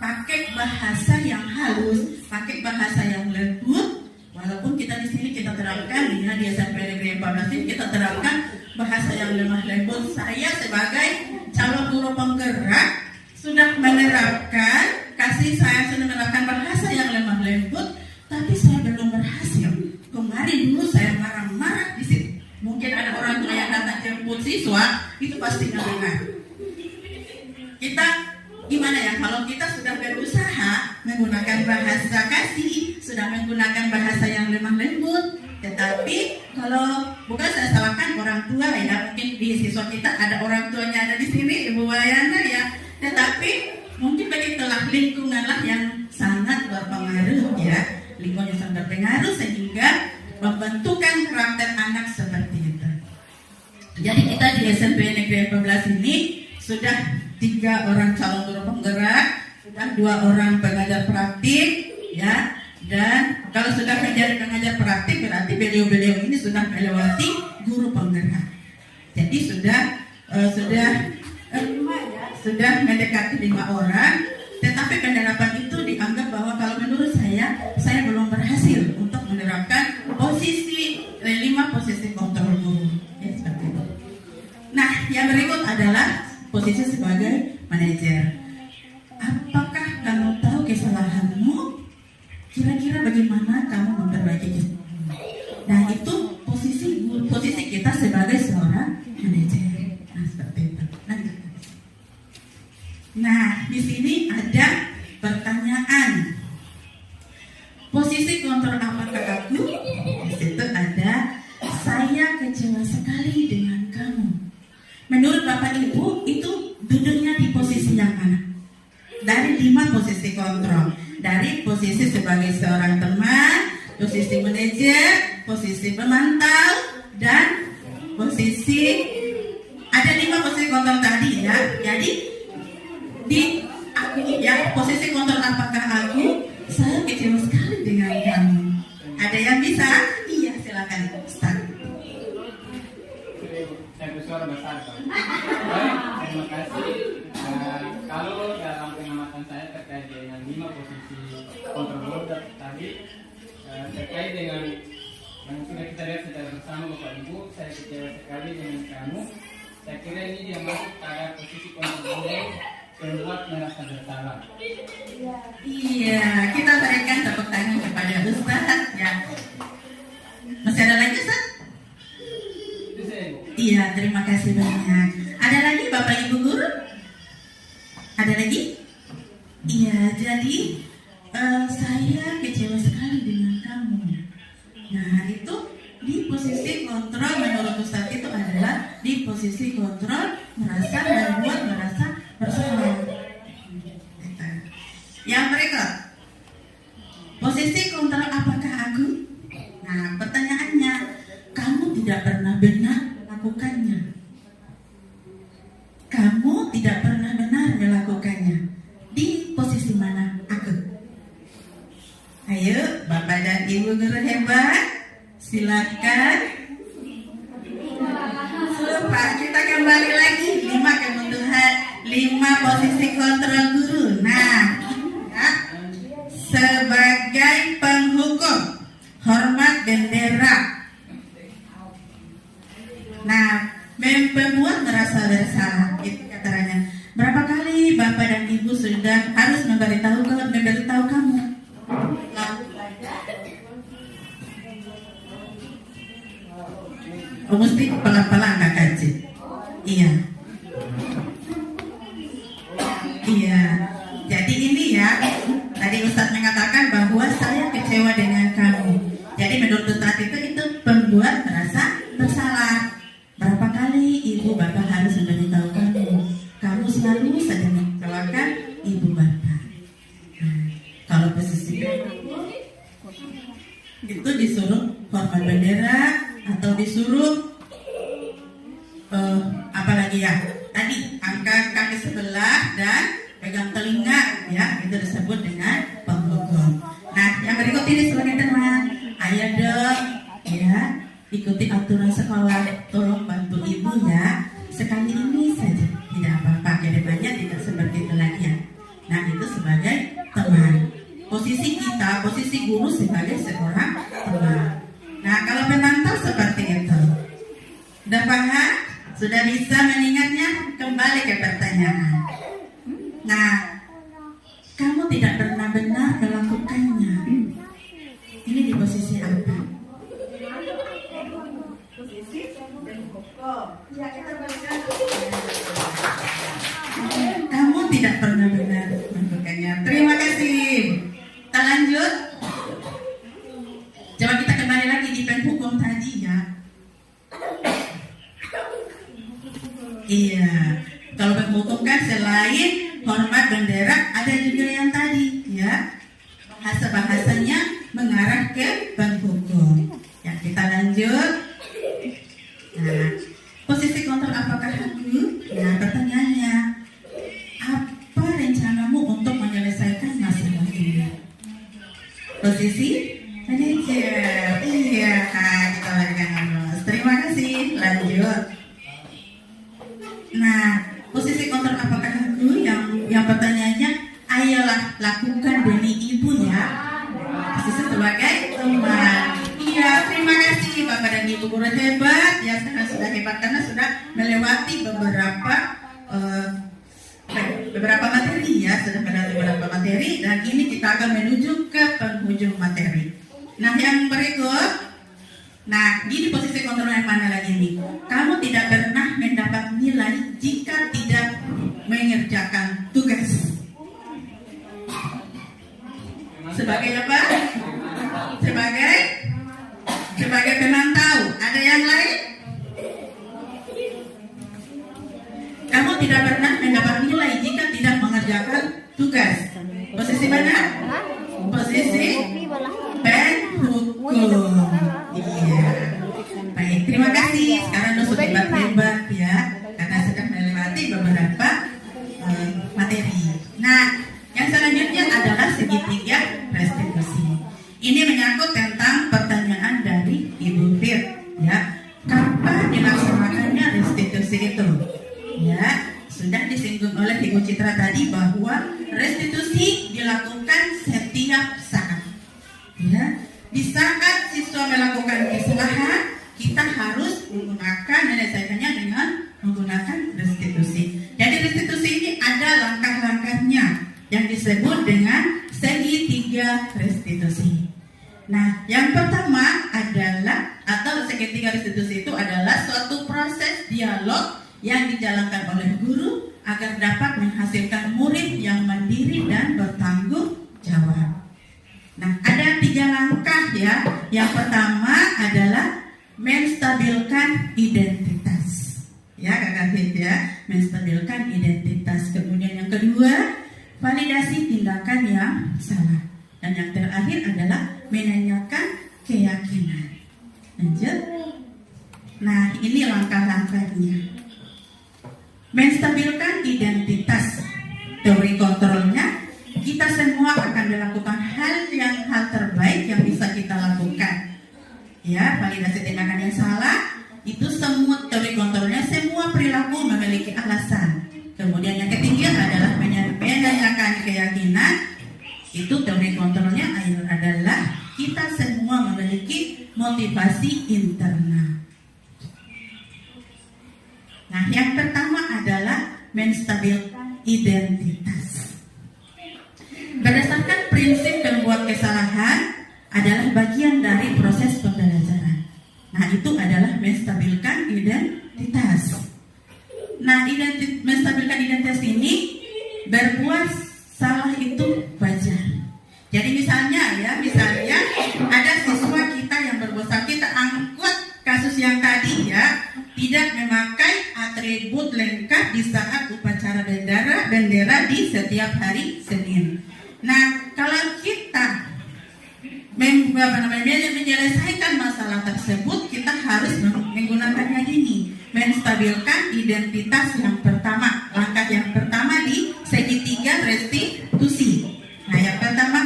pakai bahasa yang halus, pakai bahasa yang lembut. Walaupun kita di sini kita terapkan di SMP Negeri 14 ini kita terapkan bahasa yang lemah lembut. Saya sebagai calon guru penggerak sudah menerapkan, saya sudah menerapkan bahasa yang lemah lembut, tapi saya belum berhasil. Kemarin dulu saya marah-marah di sini. Mungkin ada orang tua yang datang jemput siswa, itu pasti dengar. Kita gimana ya, kalau kita sudah berusaha menggunakan bahasa kasih, sudah menggunakan bahasa yang lemah lembut, tetapi kalau bukan saya salahkan orang tua ya, mungkin di siswa kita ada orang tuanya ada di sini, Ibu Wayana ya, tetapi mungkin begitulah lingkunganlah yang sangat berpengaruh ya, lingkungan yang sangat berpengaruh sehingga membentukkan karakter anak seperti itu. Jadi kita di SMP Negeri 14 ini sudah 3 orang calon guru penggerak, sudah 2 orang pengajar praktik, ya. Dan kalau sudah menjadi pengajar praktik berarti beliau-beliau ini sudah melewati guru penggerak. Jadi sudah mendekati 5 orang. Tetapi penerapan itu dianggap bahwa kalau menurut saya belum berhasil untuk menerapkan posisi 5 posisi kontrol guru. Ya, seperti itu. Nah, yang berikut adalah posisi sebagai manajer. Apakah kamu tahu kesalahanmu? Kira-kira bagaimana kamu memperbaiki kesalahanmu? Nah, itu posisi kita sebagai seorang manajer. Nah, seperti itu. Nah, di sini ada pertanyaan. Posisi kontrol apakah aku? Di situ ada saya kecewa sekali dengan kamu. Menurut Bapak Ibu itu duduknya di posisi yang mana? Dari 5 posisi kontrol. Dari posisi sebagai seorang teman, posisi manajer, posisi pemantau, dan posisi ada 5 posisi kontrol tadi ya. Jadi di aku ya, posisi kontrol apakah aku? Saya kecewa sekali dengan kamu. Ada yang bisa? Iya, silakan start. Saya bersuara besar. Baik, terima kasih. Kalau dalam pengamatan saya terkait dengan 5 posisi kontrol tadi, terkait dengan yang sudah kita lihat secara bersama Bapak Ibu, saya kecewa sekali dengan kamu. Saya kira ini dia masuk pada posisi kontrol membuat merasa bersalah. Iya, kita berikan tepuk tangan kepada Ustaz ya. Masih ada lagi Ustaz? Iya, terima kasih banyak. Ada lagi Bapak Ibu guru? Ada lagi? Iya, jadi saya kecewa sekali dengan kamu. Nah, itu di posisi kontrol menurut Ustaz itu adalah di posisi kontrol merasa membuat merasa bersalah. Yang berikut, posisi kontrol apakah aku? Nah, pertanyaannya, kamu tidak pernah benar melakukannya. Kamu tidak pernah benar melakukannya. Di posisi mana aku? Ayo, Bapak dan Ibu guru hebat, silakan. Super, kita kembali lagi 5 kebutuhan, 5 posisi kontrol guru. Nah, ya, sebagai penghukum, hormat bendera. Nah, membuat merasa bersalah itu katanya. Berapa kali Bapak dan Ibu sudah harus memberitahu kamu? Iya. Jadi ini ya, tadi Ustadz mengatakan bahwa saya kecewa dengan kamu. Jadi menurut Ustadz itu membuat merasa bersalah. Berapa kali ibu bapak harus memberitahu kamu selalu saja mengecewakan ibu bapak. Nah, kalau posisi itu disuruh hormat bendera atau disuruh apalagi ya? Tadi angkat kaki sebelah dan pegang telinga, ya, itu disebut dengan penghukum. Nah, yang berikut ini sebagai teman, ayo dong, ya, ikuti aturan sekolah, tolong bantu ibu ya, sekali ini saja, tidak apa-apa, kedepannya tidak seperti itu lagi ya. Nah, itu sebagai teman. Posisi kita, posisi guru sebagai seorang teman. Nah, kalau penantang seperti itu, udah paham? Sudah bisa mengingatnya? Kembali ke pertanyaan. Nah, kamu tidak pernah benar melakukannya. Ini di posisi apa? Kamu tidak pernah benar melakukannya. Terima kasih. Kita lanjut. Coba kita kembali lagi di penghukum tadi ya. Iya. Kalau penghukum kan selain hormat bendera, ada juga yang tadi ya, bahasa-bahasanya mengarah ke penghukum. Ya, kita lanjut. Nah, posisi kontrol apakah aku? Nah, pertanyaannya, apa rencanamu untuk menyelesaikan masalah ini? Posisi manajer. Iya, kita lanjutkan. Terima kasih. Lanjut. Nah, posisi kontrol apakah aku? Yang pertanyaannya, ayolah lakukan demi ibu ya. Posisi sebagai teman. Iya, terima kasih Bapak dan Ibu guru hebat. Ya, sekarang sudah hebat karena sudah melewati beberapa materi ya, sudah melewati beberapa materi dan ini kita akan menuju ke penghujung materi. Nah, yang berikut. Nah, di posisi kontrol yang mana lagi nih? Kamu tidak pernah mendapat nilai jika tidak mengerjakan tugas. Sebagai apa? Sebagai pemantau. Ada yang lain? Kamu tidak pernah mendapat nilai jika tidak mengerjakan tugas. Posisi mana? Posisi penghukum. Iya. Baik, terima kasih. Sekarang sudah hebat-hebat ya, karena sudah melewati beberapa materi. Nah, yang selanjutnya adalah segitiga restitusi. Ini menyangkut tentang pertanyaan dari Ibu Fir, ya. Kapan dilaksanakannya restitusi itu? Ya, sudah disinggung oleh Ibu Citra tadi bahwa restitusi dilakukan setiap saat. Ya, di saat siswa melakukan kesalahan, kita harus menggunakan menyelesaikannya dengan menggunakan restitusi. Jadi restitusi ini ada langkah-langkahnya yang disebut dengan segitiga restitusi. Nah, yang pertama adalah atau segitiga restitusi itu adalah suatu proses dialog yang dijalankan oleh guru agar dapat menghasilkan murid yang mandiri dan bertanggung jawab. Nah, ada 3 langkah ya. Yang pertama adalah menstabilkan identitas. Ya, Kakak Fit ya, menstabilkan identitas. Kemudian yang kedua, validasi tindakan yang salah. Dan yang terakhir adalah menanyakan keyakinan. Lanjut. Nah, ini langkah-langkahnya. Menstabilkan identitas. Teori kontrolnya, kita semua akan melakukan hal terbaik yang bisa kita lakukan. Ya, validasi tindakan yang salah itu semua teori kontrolnya, semua perilaku memiliki alasan. Kemudian yang ketiga adalah menanyakan keyakinan. Itu teori kontrolnya adalah kita semua memiliki motivasi internal. Nah, yang pertama adalah menstabilkan identitas. Berdasarkan prinsip pembuat kesalahan adalah bagian dari proses pembelajaran. Nah, itu adalah menstabilkan identitas. Nah, menstabilkan identitas ini berbuat salah itu wajar. Jadi misalnya ada siswa kita yang berbuat salah, kita angkut kasus yang tadi ya, tidak memakai atribut lengkap di saat upacara bendera di setiap hari Senin. Nah, kalau kita menyelesaikan masalah tersebut, kita harus menggunakannya ini, menstabilkan identitas yang pertama. Langkah yang pertama di segitiga restitusi. Nah, yang pertama,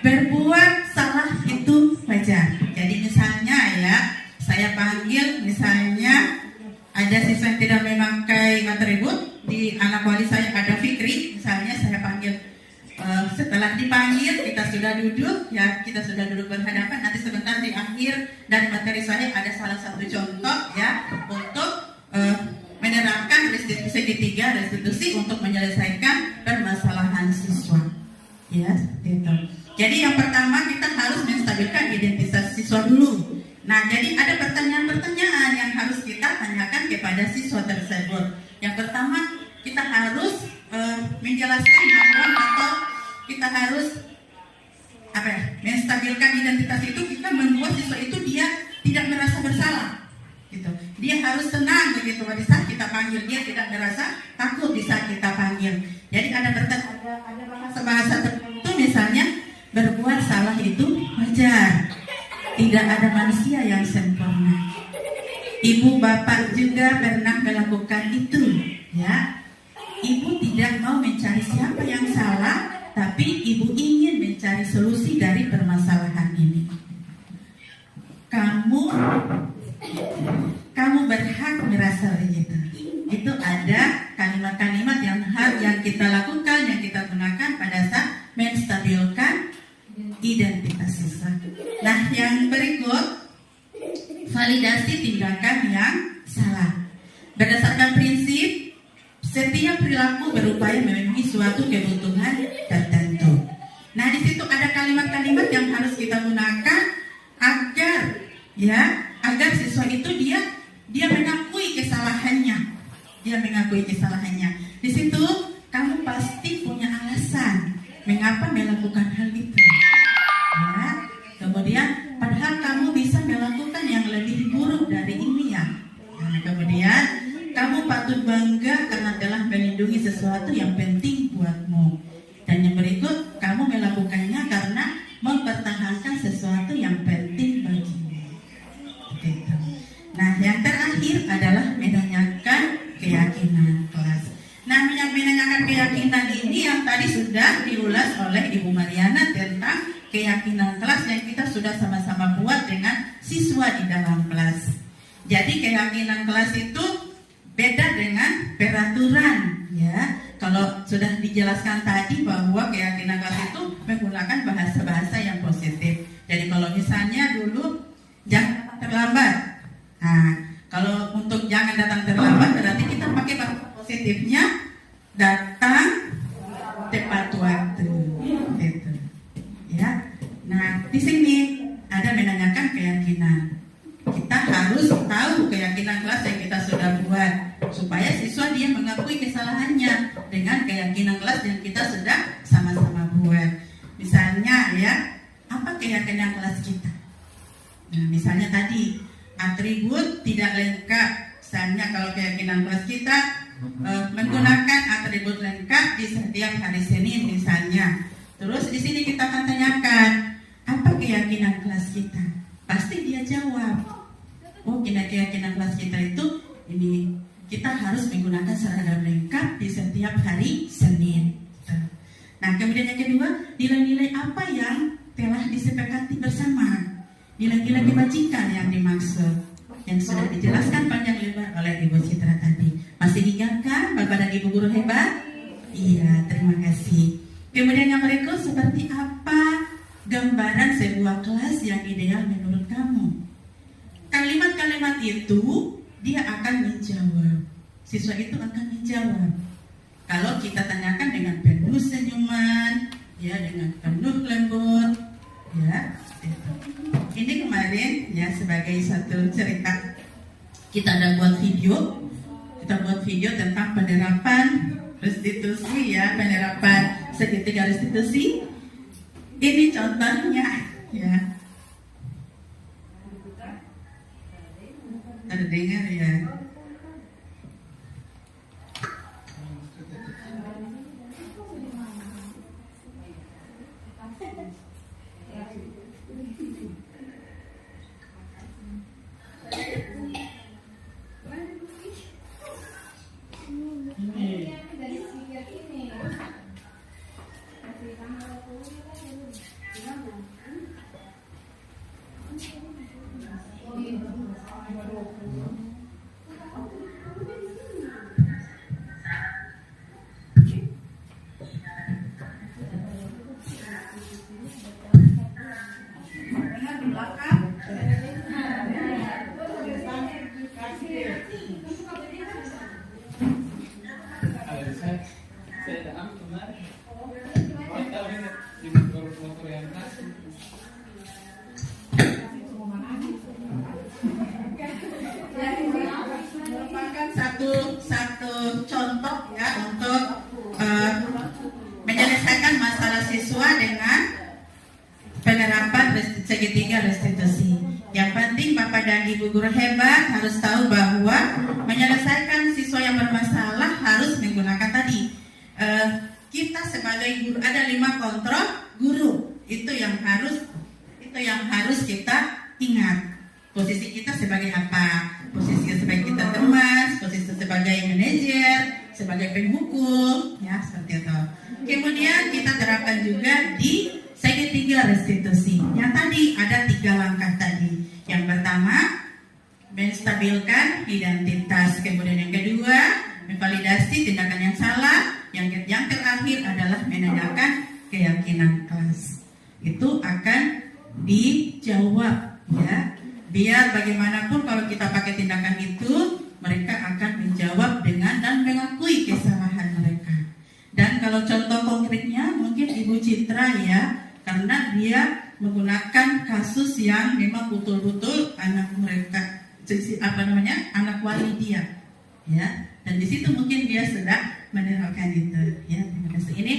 berbuat salah itu wajar. Jadi misalnya ya, saya panggil misalnya ada siswa yang tidak memakai atribut, di anak wali saya ada Fikri, misalnya saya panggil. Setelah dipanggil, kita sudah duduk berhadapan. Nanti sebentar di akhir dari materi saya ada salah satu contoh ya untuk menerapkan segitiga restitusi untuk menyelesaikan permasalahan siswa. Ya, gitu. Jadi yang pertama kita harus menstabilkan identitas siswa dulu. Nah, jadi ada pertanyaan-pertanyaan yang harus kita tanyakan kepada siswa tersebut. Yang pertama, kita harus menjelaskan bahwa atau kita harus menstabilkan identitas itu, kita membuat siswa itu dia tidak merasa bersalah gitu. Dia harus tenang begitu pada saat kita panggil, dia tidak merasa takut di saat kita panggil. Jadi ada bahasa tertentu, misalnya berbuat salah itu wajar. Tidak ada manusia yang sempurna. Ibu bapak juga pernah melakukan itu ya. Ibu tidak mau mencari siapa yang salah, tapi ibu ingin mencari solusi dari permasalahan ini. Kamu berhak merasa begitu. Itu ada kalimat-kalimat yang kita lakukan, yang kita gunakan pada saat menstabilkan identitas siswa. Nah, yang berikut, validasi tindakan yang salah. Berdasarkan prinsip, setiap perilaku berupaya memenuhi suatu kebutuhan tertentu. Nah, di situ ada kalimat-kalimat yang harus kita gunakan agar siswa itu dia mengakui kesalahannya. Di situ kamu pasti punya alasan mengapa melakukan hal itu. Ya. Kemudian padahal kamu bisa melakukan yang lebih buruk dari ini ya. Nah, kemudian kamu patut bangga karena telah melindungi sesuatu yang penting buatmu. Dan yang berikut, kamu melakukannya karena mempertahankan sesuatu yang penting bagimu. Gitu. Nah, yang terakhir adalah menanyakan keyakinan kelas. Nah, menanyakan keyakinan ini yang tadi sudah diulas oleh Ibu Mariana tentang keyakinan kelas yang kita sudah sama-sama buat dengan siswa di dalam kelas. Jadi keyakinan kelas itu beda dengan peraturan ya. Kalau sudah dijelaskan tadi bahwa keyakinan kelas itu menggunakan bahasa-bahasa yang positif. Jadi kalau misalnya dulu jangan datang terlambat. Nah, kalau untuk jangan datang terlambat berarti kita pakai bahasa positifnya datang tepat waktu. Gitu. Ya. Nah, di sini ada menanyakan keyakinan. Kita harus tahu keyakinan kelas yang kita sudah buat supaya siswa dia mengakui kesalahannya dengan keyakinan kelas yang kita sudah sama-sama buat. Misalnya ya, apa keyakinan kelas kita? Nah, misalnya tadi atribut tidak lengkap. Misalnya kalau keyakinan kelas kita menggunakan atribut lengkap di setiap hari Senin misalnya. Terus di sini kita akan tanyakan apa keyakinan kelas kita? Pasti dia jawab, oh keyakinan kelas kita itu ini, kita harus menggunakan seragam lengkap di setiap hari Senin. Nah, kemudian yang kedua, nilai-nilai apa yang telah disepakati bersama? Nilai-nilai kebajikan yang dimaksud, yang sudah dijelaskan panjang lebar oleh Ibu Citra tadi. Masih ingat kan Bapak dan Ibu guru hebat? Iya, terima kasih. Kemudian yang berikut, seperti apa gambaran sebuah kelas yang ideal menurut kamu? Kalimat-kalimat itu dia akan menjawab. Siswa itu akan menjawab. Kalau kita tanyakan dengan penuh senyuman, ya dengan penuh lembut, ya. Ini kemarin ya sebagai satu cerita, kita ada buat video. Kita buat video tentang penerapan restitusi dengan penerapan segitiga restitusi. Ini contohnya, ya. Terdengar ya. Saya daam kemarin. Kita lihat di motor yang kasih. Merupakan satu contoh ya untuk menyelesaikan masalah siswa dengan penerapan segitiga restitusi. Yang penting Bapak dan Ibu guru hebat harus tahu bahwa menyelesaikan siswa yang bermasalah harus menggunakan tadi. Kita sebagai guru ada 5 kontrol guru. Itu yang harus kita ingat. Posisi kita sebagai apa? Posisi sebagai kita teman, posisi sebagai manajer, sebagai penghukum, ya seperti itu. Kemudian kita terapkan juga di segitiga restitusi. Yang tadi ada 3 langkah tadi. Yang pertama, menstabilkan identitas. Kemudian yang kedua, memvalidasi tindakan yang salah. Yang terakhir adalah menandakan keyakinan kelas. Itu akan dijawab, ya. Biar bagaimanapun kalau kita pakai tindakan itu, mereka akan menjawab dengan dan mengakui kesalahan mereka. Dan kalau contoh konkretnya mungkin Ibu Citra ya, karena dia menggunakan kasus yang memang betul-betul anak mereka, anak wali dia, ya. Dan di situ mungkin dia sedang menerapkan itu, ya. Terima kasih. Ini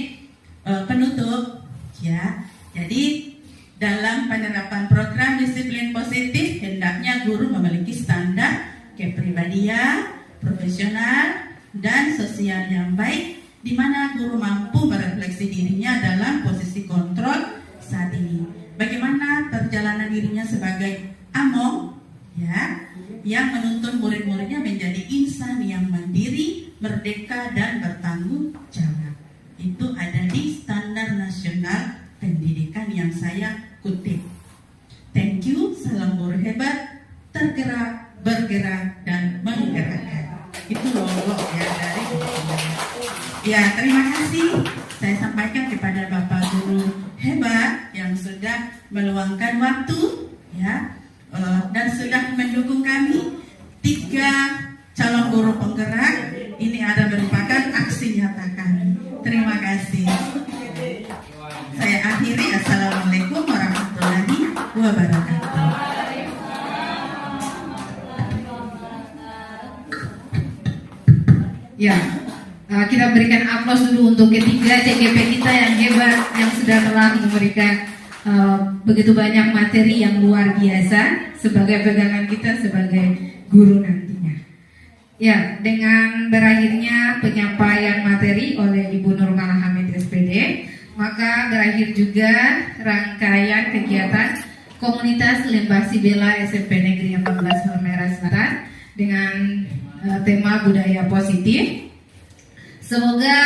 penutup, ya. Jadi dalam penerapan program disiplin positif, hendaknya guru memiliki standar kepribadian, profesional, dan sosial yang baik, di mana guru mampu merefleksi dirinya dalam posisi kontrol saat ini. Bagaimana perjalanan dirinya sebagai among, ya, yang menuntun murid-muridnya menjadi insan yang mandiri, merdeka, dan bertanggung jawab. Itu ada di standar nasional pendidikan yang saya kutip. Thank you, salam guru hebat, tergerak, bergerak, dan menggerakkan. Itu logo ya dari ya, terima kasih saya sampaikan kepada Bapak guru hebat yang sudah meluangkan waktu, ya, dan sudah mendukung kami. 3 calon guru penggerak ini ada merupakan aksi nyata kami. Terima kasih. Saya akhiri. Assalamualaikum warahmatullahi wabarakatuh. Ya, kita berikan aplaus dulu untuk ketiga CGP kita yang hebat, yang sudah telah memberikan begitu banyak materi yang luar biasa sebagai pegangan kita sebagai guru nantinya. Ya, dengan berakhirnya penyampaian materi oleh Ibu Nurmala Hamid SPD, maka berakhir juga rangkaian kegiatan komunitas Lembah Sibela SMP Negeri 14 Halmahera Selatan dengan tema budaya positif. Semoga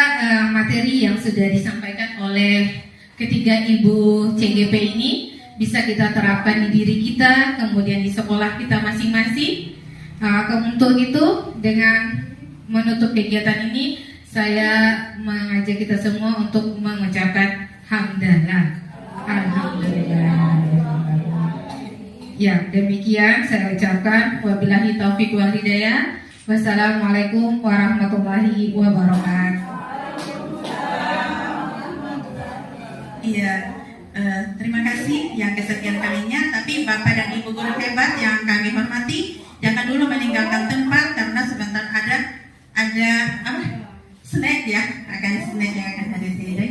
materi yang sudah disampaikan oleh ketiga Ibu CGP ini bisa kita terapkan di diri kita, kemudian di sekolah kita masing-masing. Untuk itu, dengan menutup kegiatan ini, saya mengajak kita semua untuk mengucapkan hamdalah. Alhamdulillah. Ya, demikian saya ucapkan wabillahi taufik wal hidayah. Wassalamualaikum warahmatullahi wabarakatuh. Iya, terima kasih yang kesekian kalinya. Tapi Bapak dan Ibu guru hebat yang kami hormati, jangan dulu meninggalkan tempat karena sebentar ada snack ya, akan snack yang akan hadir di sini.